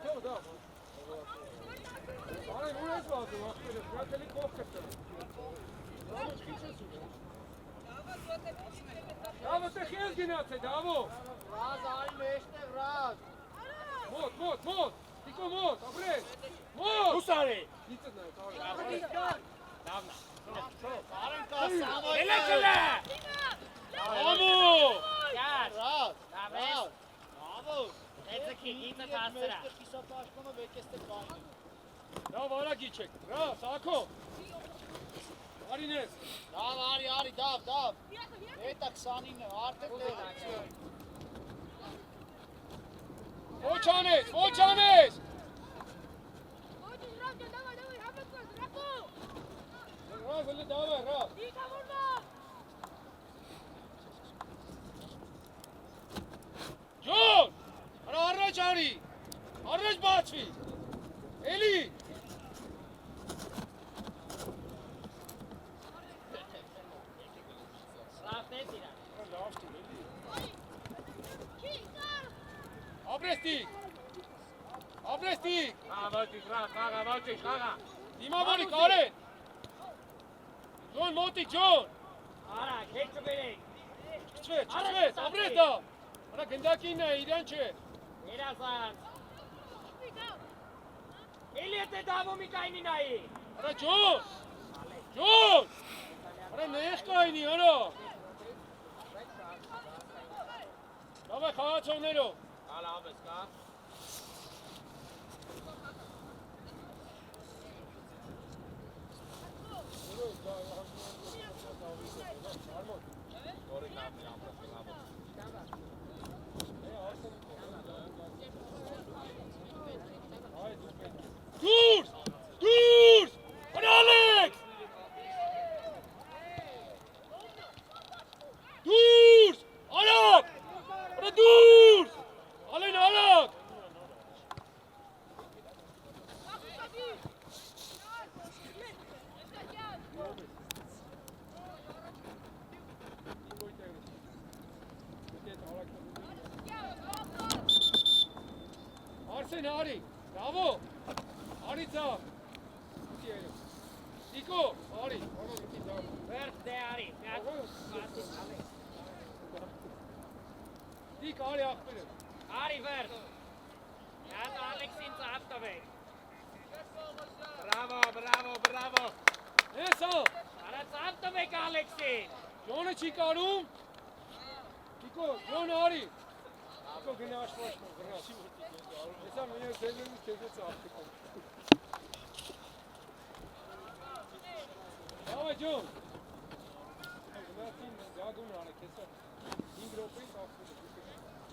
Թող դա։ Արեն ուր ես վազում, ախպերս, նա տելի կողք է։ Դավո չքիչ ես ուր։ Դավո տեղ ես գնաց է, Դավո։ Ռազ արի մեջտեղ ռազ։ Մոտ, Տիկո մոտ, ապրես, մոտ։ Դու սարի։ Դիցդ նայ, տարի։ Լավնա։ Արեն կա սամոյ։ Էլե կլե։ Ամու։ Յար։ Ռազ, Լավ ես։ ռազ։ Ավո։ Էցքի ինձը հասրա։ Մեջտեղ կիսապաշտումը վեկեստեղ բանի։ Լավ արագ իջեք, ռա, Սակո։ Արինես։ Դավ, արի, դավ։ Հետա 29-ը, արդեն տեղ։ Ոչ անես։ Ռազ, էլի դավը, ռա։ Ջոն, արա առաջ արի, առաջ բացվի, էլի։ Սրավտես իրա։ Լավ ստիլ, էլի։ Ապրեստիկ։ Աղավաճիշ, խաղա։ Դիմավորի կարեն։ Ջոն, մոտիկ, Ջոն։ Արա, քեչ չբերեք։ Չկցվեց, ապրես դա։ Արա գնդակինն է, իրան չէ։ Երազան։ Էլի է դավո մի կայնի նայի։ Արա Ջոն։ Արա նեղ կայնի, արա։ Լավ է խաղացողներով։ Լավ ես կա։ Դուրս, արա Ալեքս։ Դուրս, արագ, արա դուրս, Ալեն արագ։ Արսեն արի, բրավո, արի ձավ, Տիկո, արի, Վերջ դե արի։ Տիկ արի աղբերը, Արի վերջ։ Յատ Ալեքսին ծավ տվեք։ Բրավո։ հեսա, Արա ծավ տվեք Ալեքսին։ Ջոնը չի կարում, Տիկո, Ջոն արի, Տիկո գնա աշվաշնով, գրաս, հեսա մենյակ դելենից թեզեց աղբիկով, Ավա Ջոն, գնացին գագուն արեք, հեսա, 5 ռոպեից աղբերը,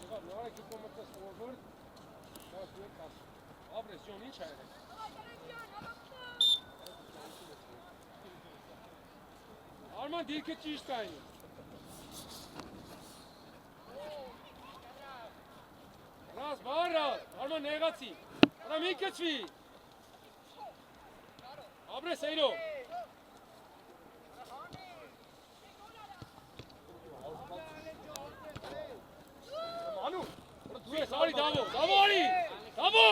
եղավ, նարեք իպո մտած forward, դա դուեք ասում, ապրես Ջոն, ինչ հայր է, Արման դիրքը ճիշտ կային։ Ռազ, բար ռազ, Արման նեղացի։ Արա մի կչվի։ Ապրես այրո։ Մանու, դու ես արի դավո, դավո արի, դավո։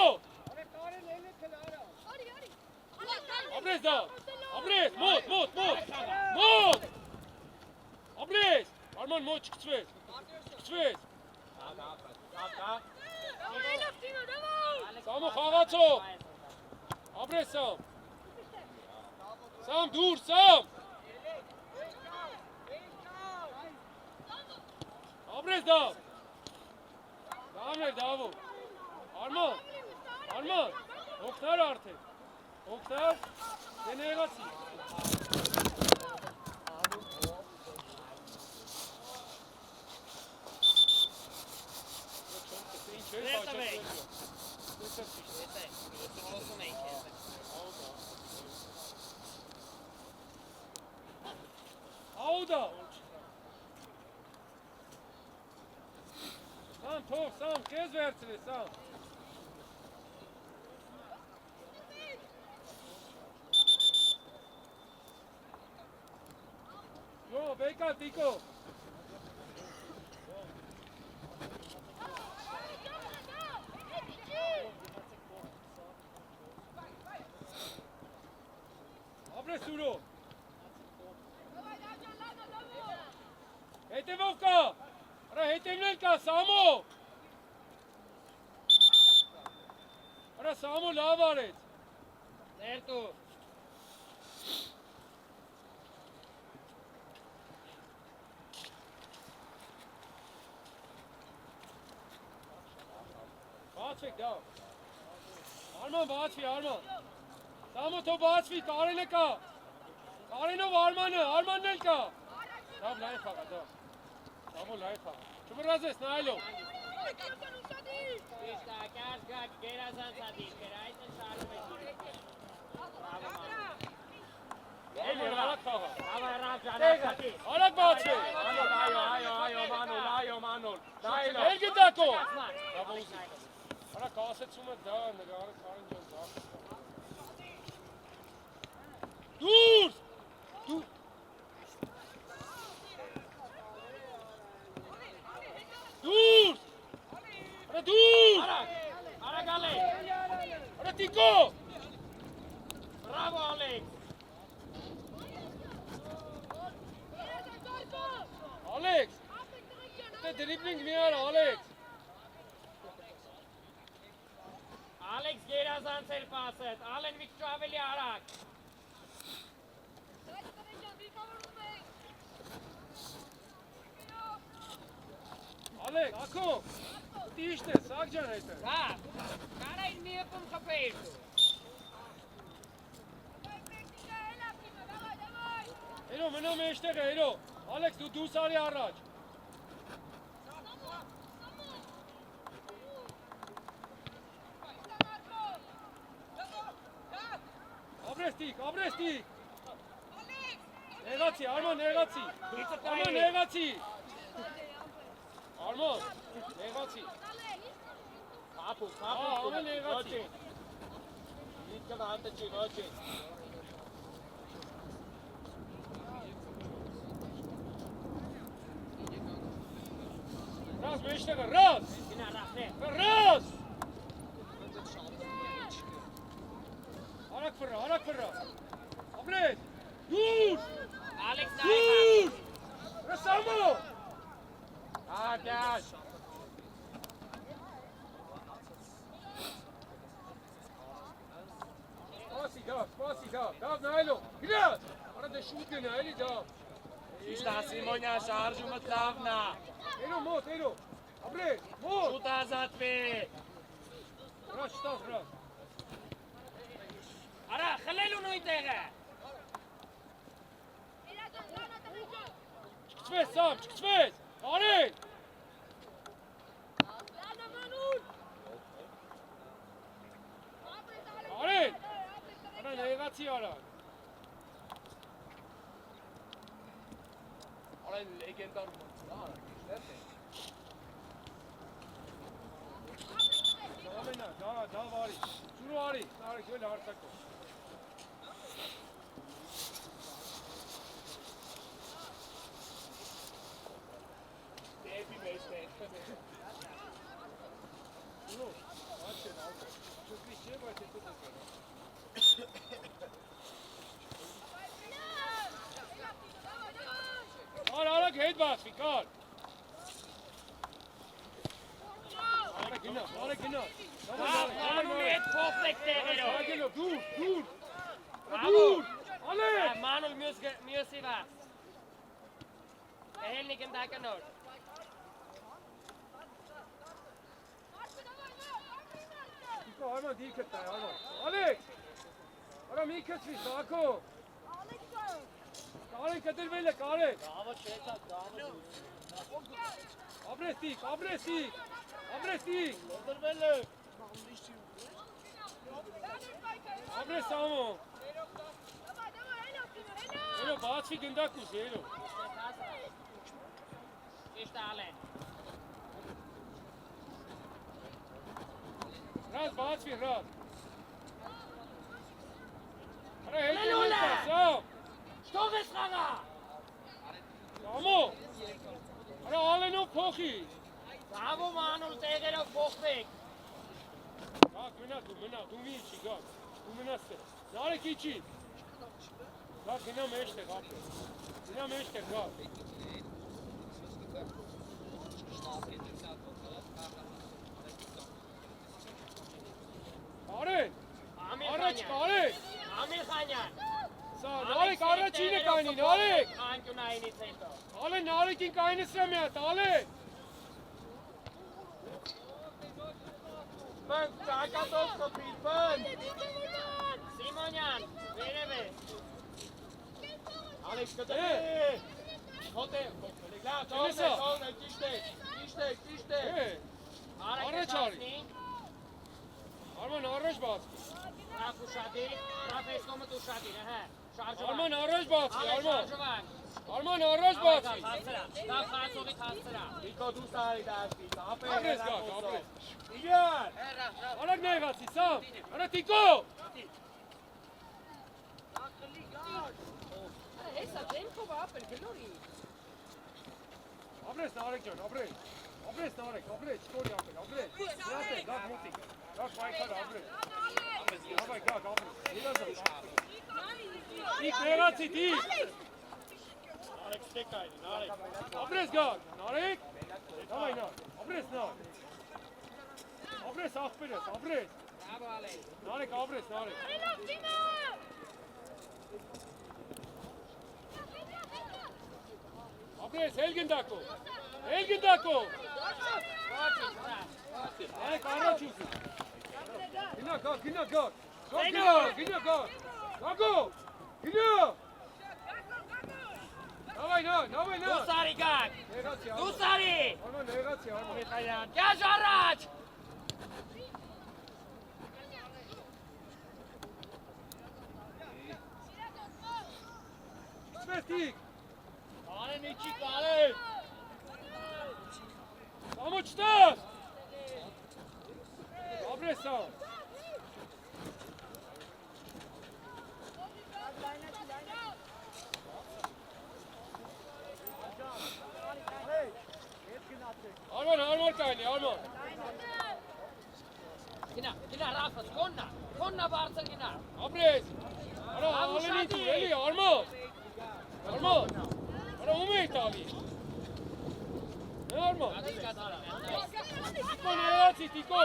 Ապրես դա, ապրես, մոտ, ապրես, Արման մոտ չկծվես, Սամո խաղացող, ապրես Սամ, Սամ դուր, Սամ, ապրես դա, դավն էր դավո, Արման, հոգնար արդեն, հոգնար, դե նեղացի, Auda! Sam, թող, Sam, քեզ վերցրի, Sam։ Յո, բեկա, տիկո։ Ապրես ուրո։ Հետևով կա, արա հետևնել կա, Սամո։ Արա Սամո լավ արեց։ Ներտու։ Բացվեք դա։ Արման բացվի, Արման։ Սամո թող բացվի, Կարենը կա։ Կարենով Արմանն էլ կա։ Դավ լայն խաղա, դա։ Սամո լայն խաղա։ Չմռազես, նայելով։ Ճիշտ է, կաշ գակ, գերազանց դիրքեր, այդ են շարում է դիրքեր։ Էլ էր արակ խաղա։ Բավա ռավ ժանացատի։ Արակ բացվի։ Մանուլ։ Էլ գտակո։ Արա կասեցում է դա, նգարը Կարեն ջան, դա։ Դուրս։ Դուրս։ Արա դուրս։ Արագ Ալեքս։ Արա տիկո։ Բրավո Ալեքս։ Ալեքս։ Դե դրիբլինգ մի արա, Ալեքս։ Ալեքս գերազանցել պասդ, Ալեն մի քիչ ավելի արագ։ Ալեքս, ակո։ Տիշտ է, սակ ջան հետ է։ Հա, կարա իր միևում խպեիր դու։ Էրո, մնա մեջտեղ է, էրո։ Ալեքս, դու դուրս արի առաջ։ Ապրես տիկ։ Նեղացի, Արման նեղացի։ Արման նեղացի։ Խապու, Ամեն նեղացի։ Դիտքը վանդը չի, ոչինչ։ Ռազ մեջտեղը, ռազ։ Գնա ռախներ։ Ռազ։ Արակ ֆռա։ Ապրես։ Դուրս։ Ալեքս Դուրս։ Ռասամո։ Ադյաշ։ Սպասի դա, դավ նայելով, գրած, արա դե շուտ գնա, էլի դավ։ Ճիշտ է, Սիմոնյան, շարժումը լավն է։ Էրո մոտ, ապրես, մոտ։ Շուտ ազատվի։ Ռազ շտավ, ռազ։ Արա, խլելու նույն տեղը։ Չկծվես, Սամ, չկծվես, արեն։ Արեն։ Արա նեղացի արա։ Արա լեգենդար մանց, հա, Ամենա, դա վարի։ Սուրու արի, արի, քել հարցակո։ դեպի մեզ է։ Սուրու, աչեն, ալկո։ Չսվի չէ, բայց հետո դեպի։ Արագ հետ բացվի, կար։ Արագ գնա։ Մանուլի հետ փոխվեք տեղերով։ Արագելով, դուր։ Բրավո։ Ալեք։ Մանուլ մյուսի վաղ։ Էհելնի գնդակը նոր։ Իկո, արման դիքըտ տայ, արման։ Ալեք։ Արա մի կծվի, Սակո։ Կարեն կտրվել է, կարեն։ Դավը չէ, դավը։ Ապրեստիկ։ Դրվել է։ Ապրեստ ամոն։ Էլո, բացվի գնդակ ուզի, էլո։ Ճիշտ ալեն։ Ռազ, բացվի, ռազ։ Արա հետ Լելուլը։ սամ։ Շտով ես խաղա։ Ամո։ Արա ալենով փոխի։ Բրավո Մանուլ տեղերով փոխվեք։ Գակ, մնա, դու մի իչի, գակ։ Դու մնաս է։ Նարեք իչի։ Գակ, գնա մեջտեղ, ապրես։ Գնա մեջտեղ, գակ։ Կարեն։ Ամիր Առաջ, Խանյան։ կարեն։ Ամիր Խանյան։ Սա, նարեք առաջինը կայնի, նարեք։ Անկյունայինից հետո։ Ալեն, նարեկին կայնս է մի հատ, ալեն։ Մենք ճակատով կպիտ, բան։ Սիմոնյան, վերև է։ Ալեքս կտրվի։ Հոտե, լավ, ճիշտ է։ Առաջ արի։ Արման առաջ բացվի։ Ռաֆ ուշադիր, Ռաֆ էսկոմըտ ուշադիր, հա, շարժվակ։ Արման առաջ բացվի, Ալեք Արման։ շարժվակ։ Արման առաջ բացվի։ Հացրա, դա խացովից հացրա։ Իկո դու սարի դաշվի, ապեր Ապրես գակ, ապրես։ Իգար։ Արագ նեղացի, սամ։ Արա տիկո։ Հեսա դեմքով ապր գլորի։ Ապրես նարեկ ջան, ապրես։ Ապրես նարեկ, ապրես, չկորի ապրես, ապրես։ Գնաց է, գակ մոտիկ։ Գակ պայքար ապրես։ Հավայ, գակ, ապրես։ Երազան, ապրես։ Տիկ նեղացի, տիկ։ Ալեքս տեկային, նարեք։ Ապրես գակ, նարեկ։ Հավայ նար, ապրես նար։ Ապրես աղբերս, ապրես։ Բրավո Ալեն։ Նարեկ, ապրես, նարեկ։ Ապրես, հելգնդակո։ Հելգնդակո։ Ոչինչ, Ռաֆ։ Նարեկ, առաջ ուզի։ Գնա, գակ, գնա, գակ։ Գնա, գակ։ Գագո, գնա։ Նավայ, նավայ, նա։ Դուսարի գակ։ Նեղացի, Դուսարի։ Արման, նեղացի, արման։ Միխայյան, կյաժ առաջ։ Սպերտիկ։ Կարեն իչի, կարեն։ Սամո չտաս։ Ապրես սամ։ Արման, արման կայնի, արման։ Գնա, Ռաֆս, կոննա բարձր գնա։ Ապրես։ Արա, ալենի դու, էլի, արման։ Արման։ Արա, ում էի տալի։ Է արման։ Տիկո նեղացի, տիկո։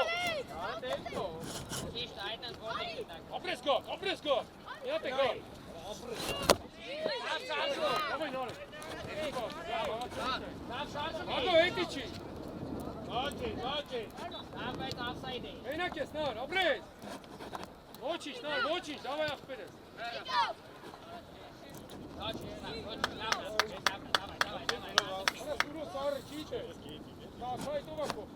Ճիշտ, այդ են գործի գիտակ։ Ապրես գակ, ապրես գակ։ Միատ է գակ։ Ռաֆ շարժու։ Հավայ նարեկ։ Ռաֆ շարժու։ Ագո հետի չի։ Գաչի։ Ռաֆ այդ ավսայդ է։ Մենակ ես նար, ապրես։ Ոչինչ, նար, ոչինչ, դավայ աղբերես։ Արա, սուրո սարը քիչ է։ Սայտով է կող։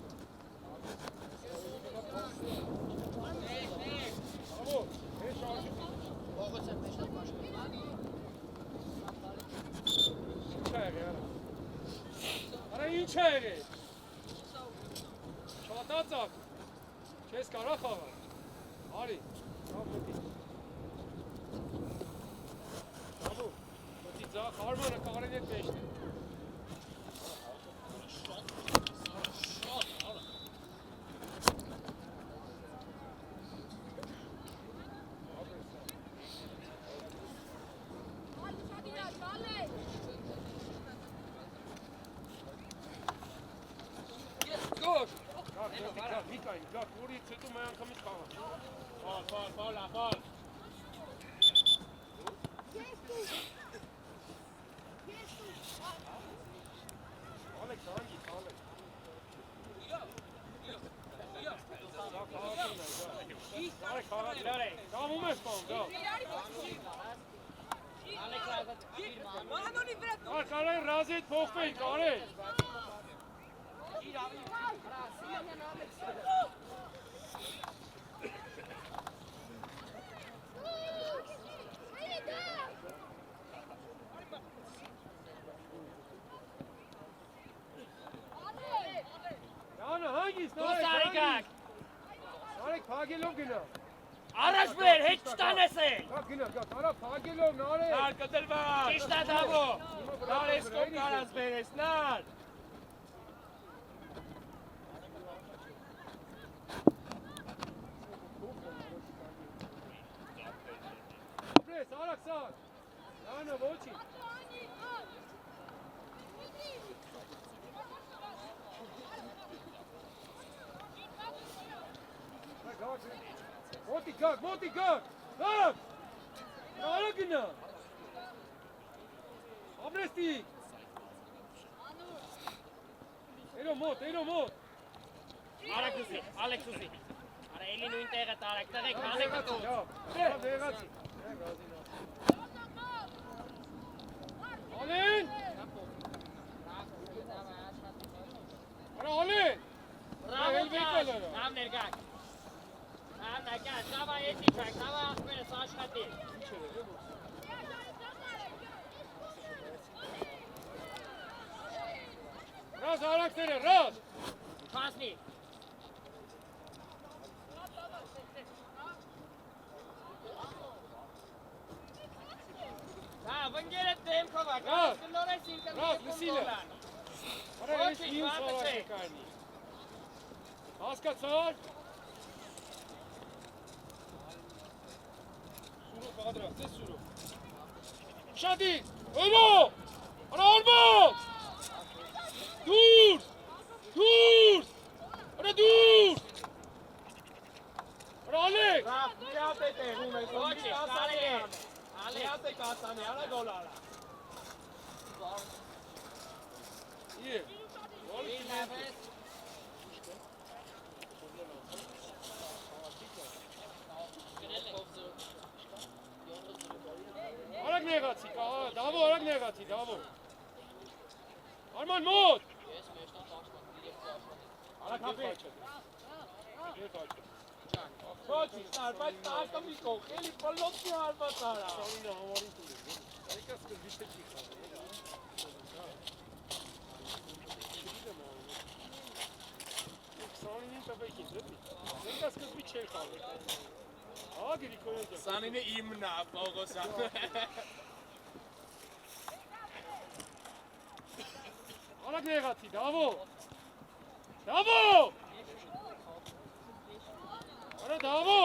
Ավո, է շարժի։ Ինչ է եղի, արա։ եղել։ Շատացավ։ Չես կարա խաղալ։ Արի, լավ մտի։ Աբու, մտի ձախ, Արմանը կարեն հետ մեջն է։ Գոհ։ Գա, մի կային, գա, որից հետո մի անգամից խաղան։ Ֆալ։ Ալեքս, հանգի, Ալեքս։ Արեք, խաղաց, գավում ես պան, գա։ Կարեն ռազի հետ փոխվեին, կարեն։ Յանը, հանգիս, Արեք։ Արեք, փագելով գնա։ Առաջ բեր, հետ չտանես է։ Գա, գնա, գա, կարա փագելով, նարեք։ Նար կտրված։ Ճիշտ է դավո։ Նար ես կոմ կարած բերես, նար։ Ապրես, արակ սար։ Յանը, ոչի։ Մոտի գակ, գակ, նարը գնա, ապրեստի, էրո մոտ, Արեք ուզի, Ալեքս ուզի։ Արա էլի նույն տեղը տարեք, տղեք, հանեք ատո։ դեղացի, Ալեն, արա Ալեն, Բրավո կար, նավ ներգակ։ Նավ ներգակ, նավա եթի չակ, նավա աղբերս աշխատի։ ռազ արակները, ռազ, Հասնի։ Հա, վնգերդ դեմքով ակ, կլորես ինքը ռազ, լսիլը, արա ես Ոչինչ, մյուս վատը արակը չէ։ կարնի, հասկացար, սուրով ադրավ, ձեզ սուրով, շադիկ, էլո, արա արմակ, դուր, արա դուր, արա ալեք, Ռավ, միատ է տեղում ես, Ոչինչ, կարելի է։ միատ է կասանի, արա գոլ արա։ իե, արակ նեղացի, դավո, արակ նեղացի, դավո, արման մոտ, Արա կապի։ Ոչինչ, նար, բայց տարկը մի կող, էլի պլոպի հարված արա։ Սանինը համարին տուր է, այկա սկզբի թե չի խաղը, Սանինին տվեքին, դեպի, նենկա սկզբի չեն խաղը, գրիկոյոն ձև, Սանինը իմն է, Պողոսյան։ արակ նեղացի, դավո, արա դավո,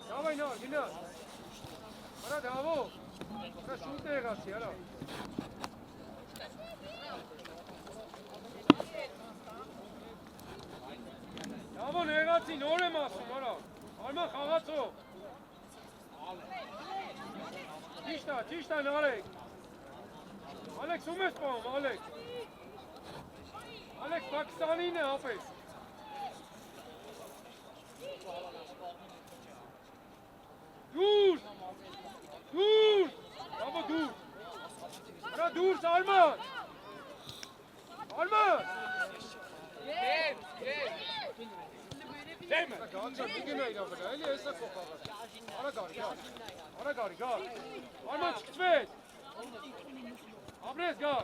Davay no, gina. Ara davo. Ara şut եղացի, արա։ Դավո եղացի, նոր եմ ասում, արա։ Արման խաղացող։ Ճիշտ է, նարեք։ Ալեքս ում ես պահում, Ալեքս։ Ալեքս Պակիստանին է ապես։ Դուր, բաբա դուր։ Արա դուր Սալման։ Սալման։ Դեմը։ Գանջա դիգնա իրա վրա, էլի էսա կողքավը։ Արա գարի, գար։ Արա գարի, գար։ Սալման չկծվեց։ Ապրես գար։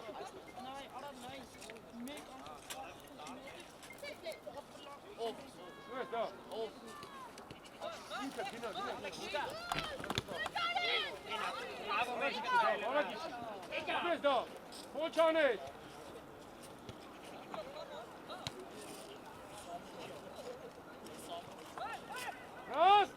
Չկծվեց, գար։ Ինքը գինա, գինա։ Արա գիշի։ Ապրես դա, ոչ անեց։ Ռաստ։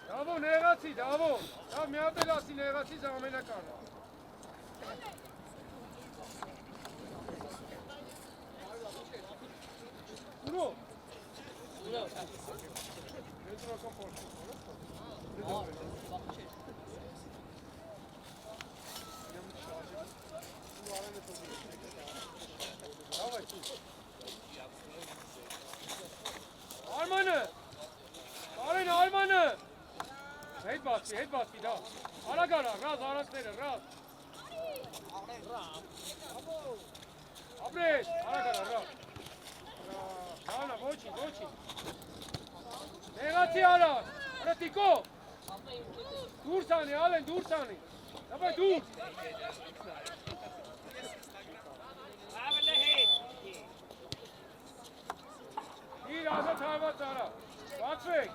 Դավո նեղացի, դավո։ Դա մի հատ էլ ասի նեղացի զա ամենականը։ Ուրո։ Ետրական պորտի։ Արմանը։ Կարեն Արմանը։ Հետ բացի դա։ Արա գարա, ռազ արածները, ռազ։ Ապրես, արա գարա, ռազ։ Հանա, ոչի։ Նեղացի արած, արա տիկո։ Դուրս անի, ալեն, դուրս անի։ Դավայ դուրս։ Ավելի հետ։ Իր ազատ հայված արա, բացվեք։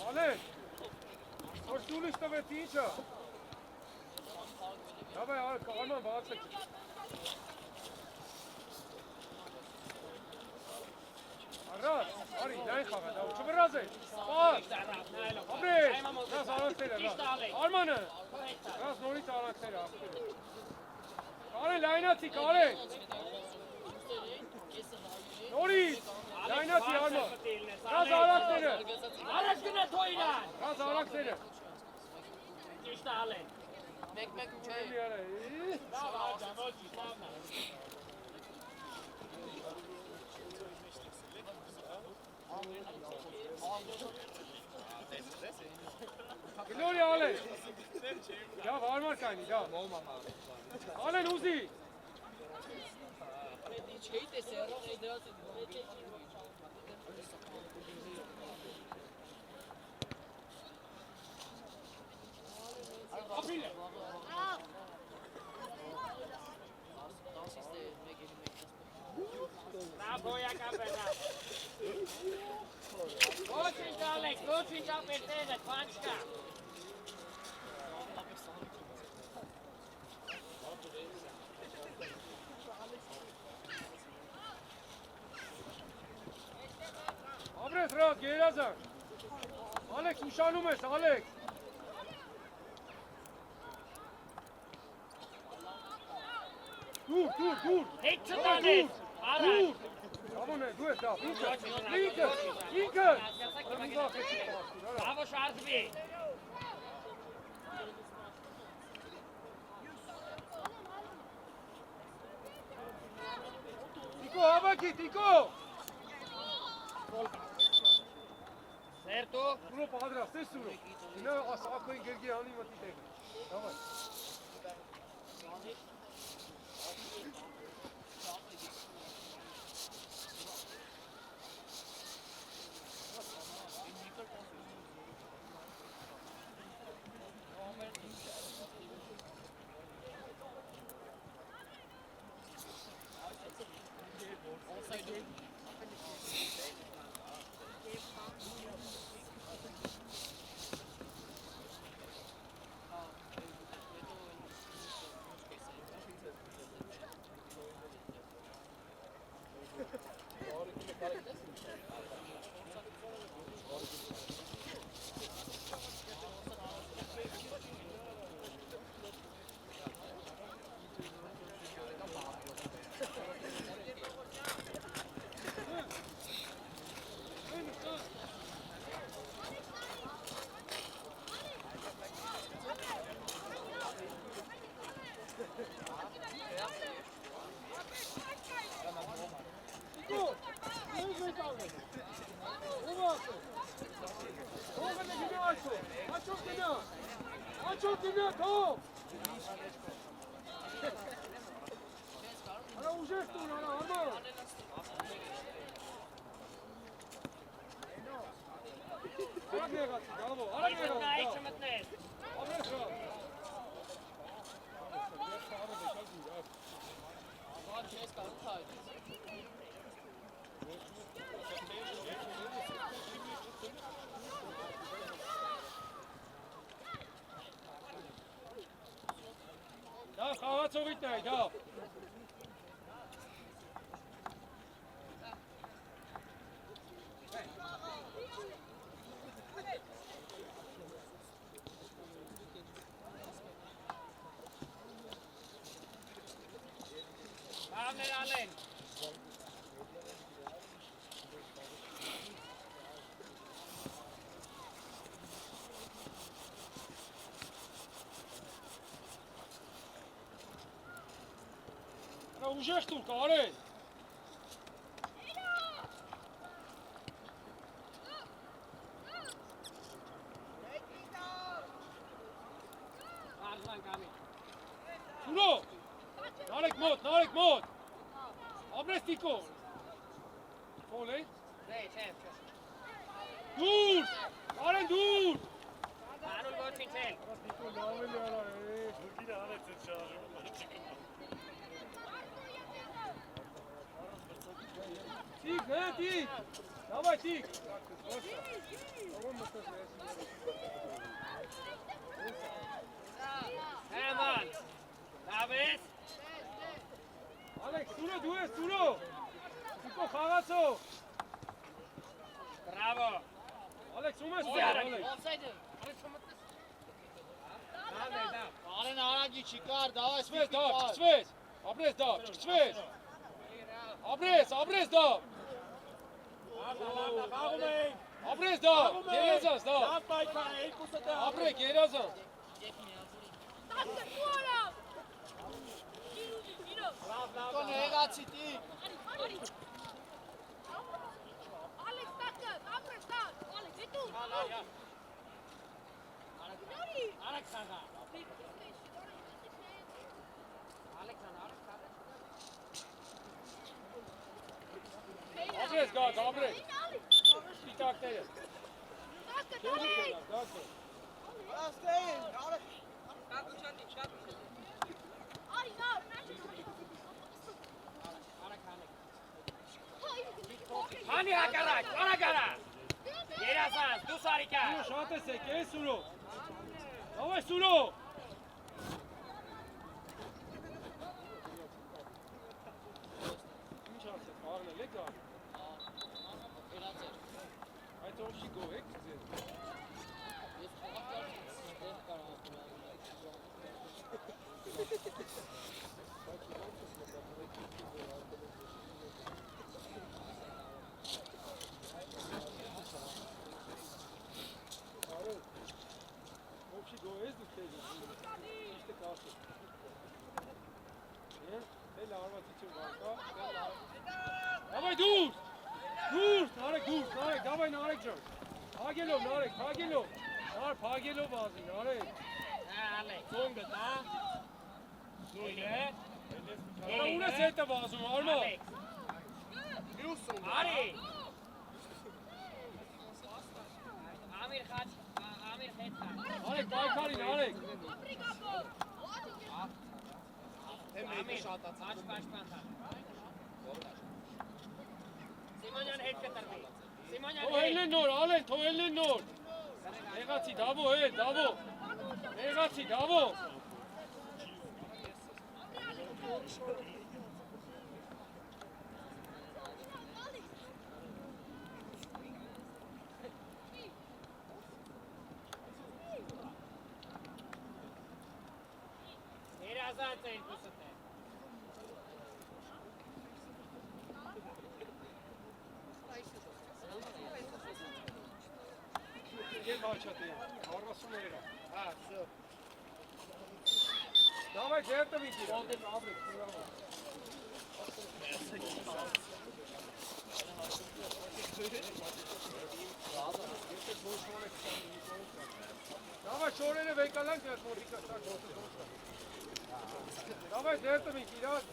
Ալեն, որ ստուլիշ տվեց ինչը։ Դավայ արման բացեք։ Առած, արի, լայն խաղա, դա չվրազ է, պար, ապրես, ռաս արանքները, Արմանը, ռաս նորից արանքները, կարեն լայնացի, կարեն, նորից, լայնացի Արման, ռաս արանքները, Առաջ գնա թոյրան։ ռաս արանքները, Ճիշտ ալեն։ Մեկ չէ։ էլի արա, Գլորի ալեն, դա վարմար կայնի, դա, ալեն ուզի, Չէի տեսել, դրած Ապրիլ է։ Բոյական բենա։ Ոչինչ ալեք, ոչինչ ապերտերը, պանչկա։ ապրես ռաս, գերազան, Ալեքս ուշանում ես, Ալեքս, դուր, Հետ չտանես, առաջ։ Ամոն է, դու ես դա, ինքը, Բավո շարժվի։ Տիկո, հավակի, Տիկո, Սերտու։ Ուրո պատրաստ, ես ուրո, ինա ասակոյի գերգի անի մտի տեղ, դավայ, Աչոտ դինա, թող։ Արա ուժես տուն, արա, Արման։ Արագ եղացի, դավո, արագ Իջը մտնա, եղացի, իջը մտնես։ Ամես հա։ Ան չես կարող թայլ։ Դա խաղացովիտ նայ, դա։ Բաղներ ալեն։ Արա ուժես տուն, կարեն։ Բաղման կամի։ Սուրո, նարեք մոտ։ Ապրես տիկո։ Խոլ է։ Դե, չեմ։ Դուր, կարեն դուր։ Անուլ ոչինչ էլ։ Արա տիկո լավելի արա է։ Տիկ, հե, տիկ։ Դավայ տիկ։ Հեման։ Լավ ես։ Ալեք, սուրո դու ես, սուրո։ Տիկո խաղացո։ Բրավո։ Ալեք, սում ես, Ալեք։ Ալեք։ Օֆսայդը։ Լավ է, լավ։ Արեն արագի չկար, դավայ Չկցվես, դավ, չկցվես։ Ապրես դավ, չկցվես։ Ապրես դավ։ Խաղում ենք։ Ապրես դավ, գերազանց դավ։ Լավ պայքար է, երկուսը դե Ապրե, գերազանց։ Տիկոն եղացի տիկ։ Արեք սաղա։ Ապրես գաք, ապրես։ Պիտակները։ Հանի հակարակ, անագարա։ Երազանց, դու սարիկար։ Սուրո, շատ ես եկ, է սուրո։ Դավայ սուրո։ Ինչ ասես, աղնել եք գար։ Այդ ովշի գով եք ձեր։ Ես փոխակար դեր կարող Ովշի գով ես դուք տեզի։ Իշտ է կասը։ Էլ արվածիչը վարկա։ Դավայ դուր, նարեք, դավայ նարեք ջան։ Փագելով, նարեք, փագելով ազի, նարեք։ Ալեք, ծոնգը դա։ Նույն է։ Արա ուր ես հետը վազում, արմա։ Ալեք։ Արի։ Ամիր խաչ, ամիր խեցա։ Նարեք, պայքարին, նարեք։ Ամիր, աչ պաշպանտա։ Սիմանյան հետ կտրվի։ Սիմանյան Թողել հետ։ են նոր, ալեն, թողել են նոր։ Եղացի, դավո, դավո։ Եղացի, դավո։ Երազանց է երկուսըտ է։ Եվ հաչատի, առասում էրա։ Հա, շո։ Դավայ ձեր տվիք իր։ Ոտեն ապրեք, Դավայ շորերը վեք կալանք ես մոտիկա շակ։ Դավայ դերտը մի կիրած։